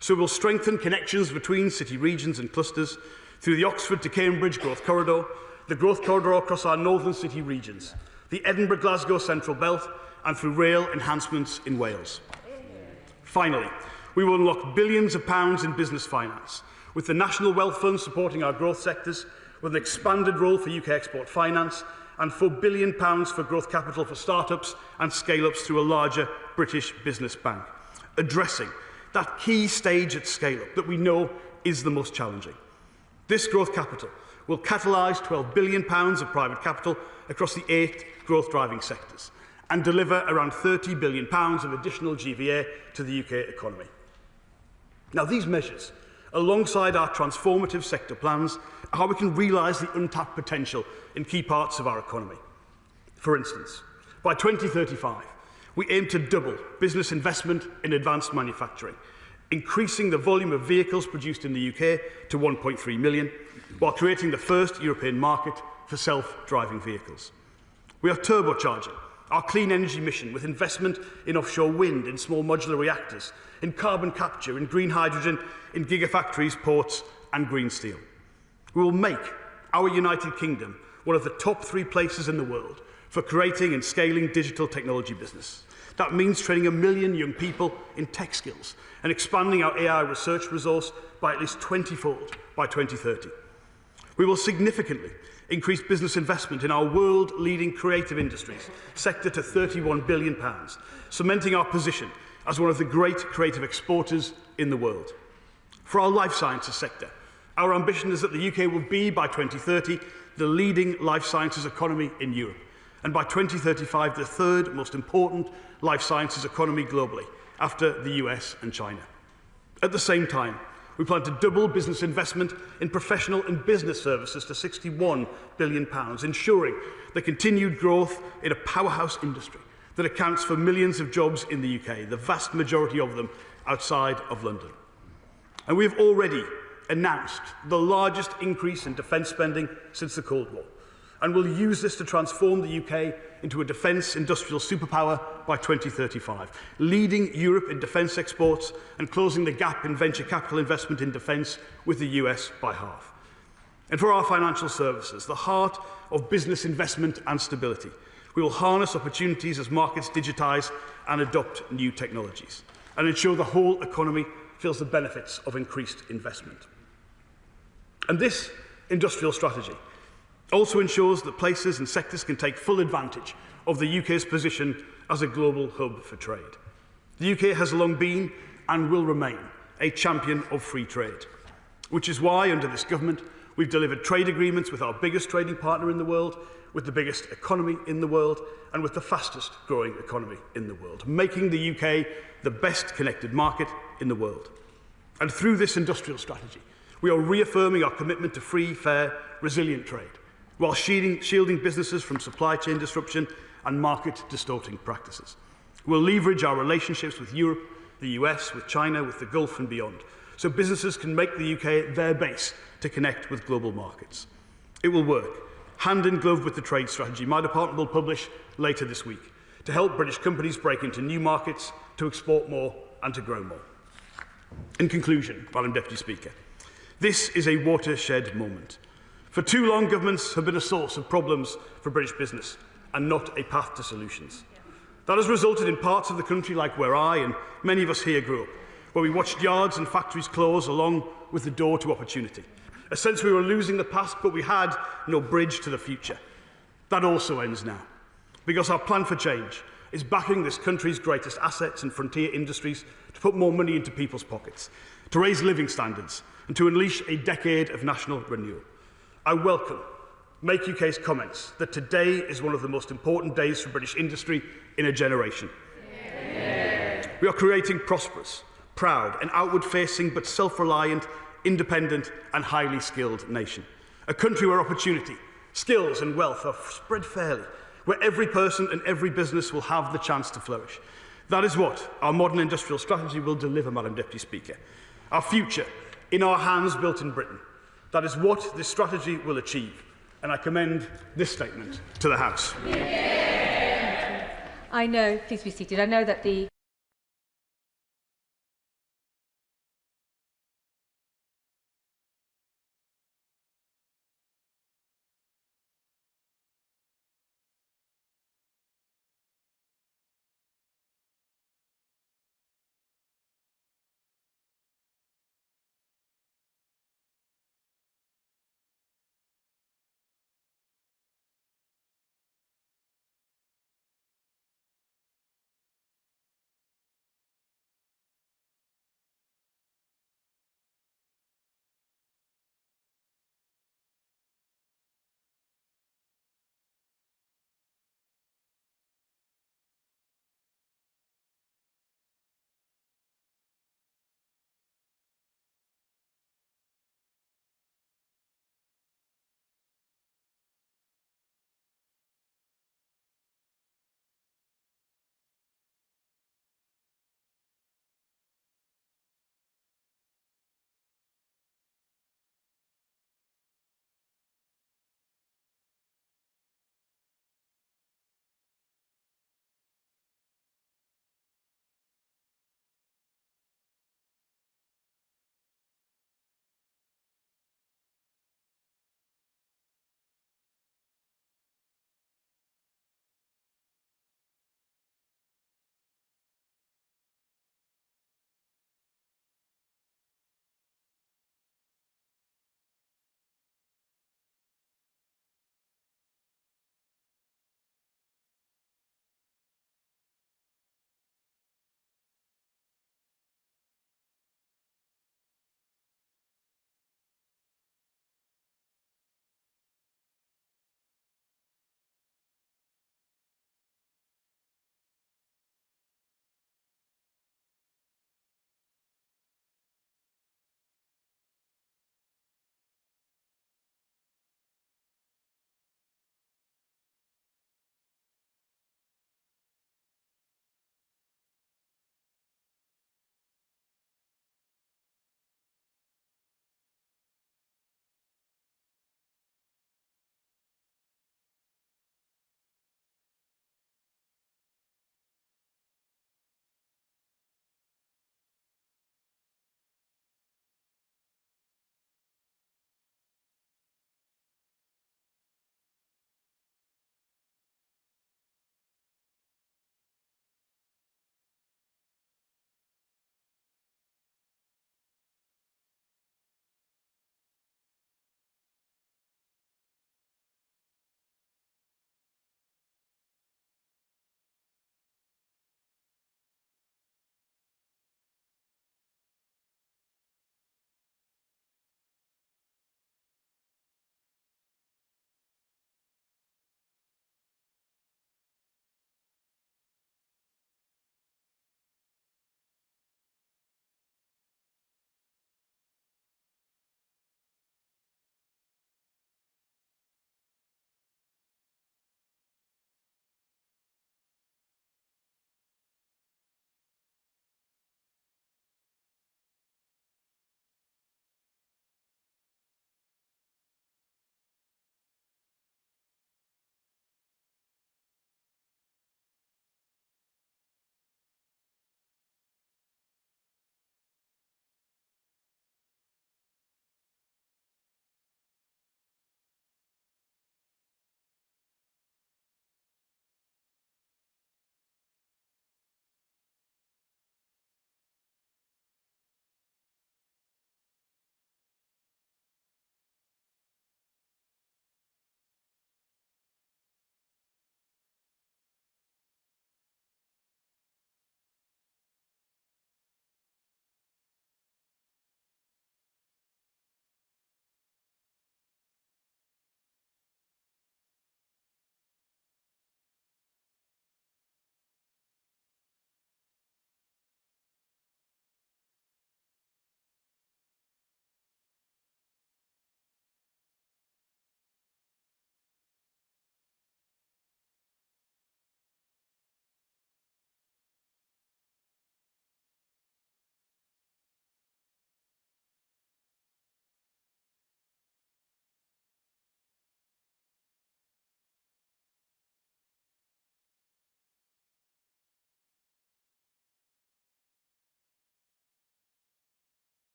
so we'll strengthen connections between city regions and clusters through the Oxford to Cambridge Growth Corridor, the Growth Corridor across our northern city regions, the Edinburgh-Glasgow Central Belt, and through rail enhancements in Wales. Finally, we will unlock billions of pounds in business finance, with the National Wealth Fund supporting our growth sectors, with an expanded role for UK export finance, and £4 billion for growth capital for start-ups and scale-ups through a larger British business bank, addressing that key stage at scale-up that we know is the most challenging. This growth capital will catalyse £12 billion of private capital across the 8 growth-driving sectors and deliver around £30 billion of additional GVA to the UK economy. Now, these measures, alongside our transformative sector plans, are how we can realise the untapped potential in key parts of our economy. For instance, by 2035, we aim to double business investment in advanced manufacturing, increasing the volume of vehicles produced in the UK to 1.3 million, while creating the first European market for self-driving vehicles. We are turbocharging our clean energy mission with investment in offshore wind, in small modular reactors, in carbon capture, in green hydrogen, in gigafactories, ports and green steel. We will make our United Kingdom one of the top 3 places in the world for creating and scaling digital technology business. That means training 1 million young people in tech skills and expanding our AI research resource by at least 20-fold by 2030. We will significantly increase business investment in our world-leading creative industries sector to £31 billion, cementing our position as one of the great creative exporters in the world. For our life sciences sector, our ambition is that the UK will be, by 2030, the leading life sciences economy in Europe, and by 2035, the 3rd most important life sciences economy globally, after the US and China. At the same time, we plan to double business investment in professional and business services to £61 billion, ensuring the continued growth in a powerhouse industry that accounts for millions of jobs in the UK, the vast majority of them outside of London. And we have already announced the largest increase in defence spending since the Cold War, and will use this to transform the UK into a defence industrial superpower by 2035, leading Europe in defence exports and closing the gap in venture capital investment in defence with the US by half. And for our financial services, the heart of business investment and stability, we will harness opportunities as markets digitise and adopt new technologies, and ensure the whole economy feels the benefits of increased investment. And this industrial strategy also ensures that places and sectors can take full advantage of the UK's position as a global hub for trade. The UK has long been and will remain a champion of free trade, which is why, under this government, we've delivered trade agreements with our biggest trading partner in the world, with the biggest economy in the world, and with the fastest growing economy in the world, making the UK the best connected market in the world. And through this industrial strategy, we are reaffirming our commitment to free, fair, resilient trade, while shielding businesses from supply chain disruption and market-distorting practices. We'll leverage our relationships with Europe, the US, with China, with the Gulf and beyond, so businesses can make the UK their base to connect with global markets. It will work, hand in glove with the trade strategy my department will publish later this week, to help British companies break into new markets, to export more and to grow more. In conclusion, Madam Deputy Speaker, this is a watershed moment. For too long, governments have been a source of problems for British business and not a path to solutions. That has resulted in parts of the country like where I and many of us here grew up, where we watched yards and factories close along with the door to opportunity. A sense we were losing the past, but we had no bridge to the future. That also ends now, because our plan for change is backing this country's greatest assets and frontier industries to put more money into people's pockets, to raise living standards, and to unleash a decade of national renewal. I welcome Make UK's comments that today is one of the most important days for British industry in a generation. Yeah. We are creating prosperous, proud and outward-facing but self-reliant, independent and highly skilled nation. A country where opportunity, skills and wealth are spread fairly, where every person and every business will have the chance to flourish. That is what our modern industrial strategy will deliver, Madam Deputy Speaker. Our future in our hands, built in Britain. That is what this strategy will achieve. And I commend this statement to the House. I know, please be seated. I know that the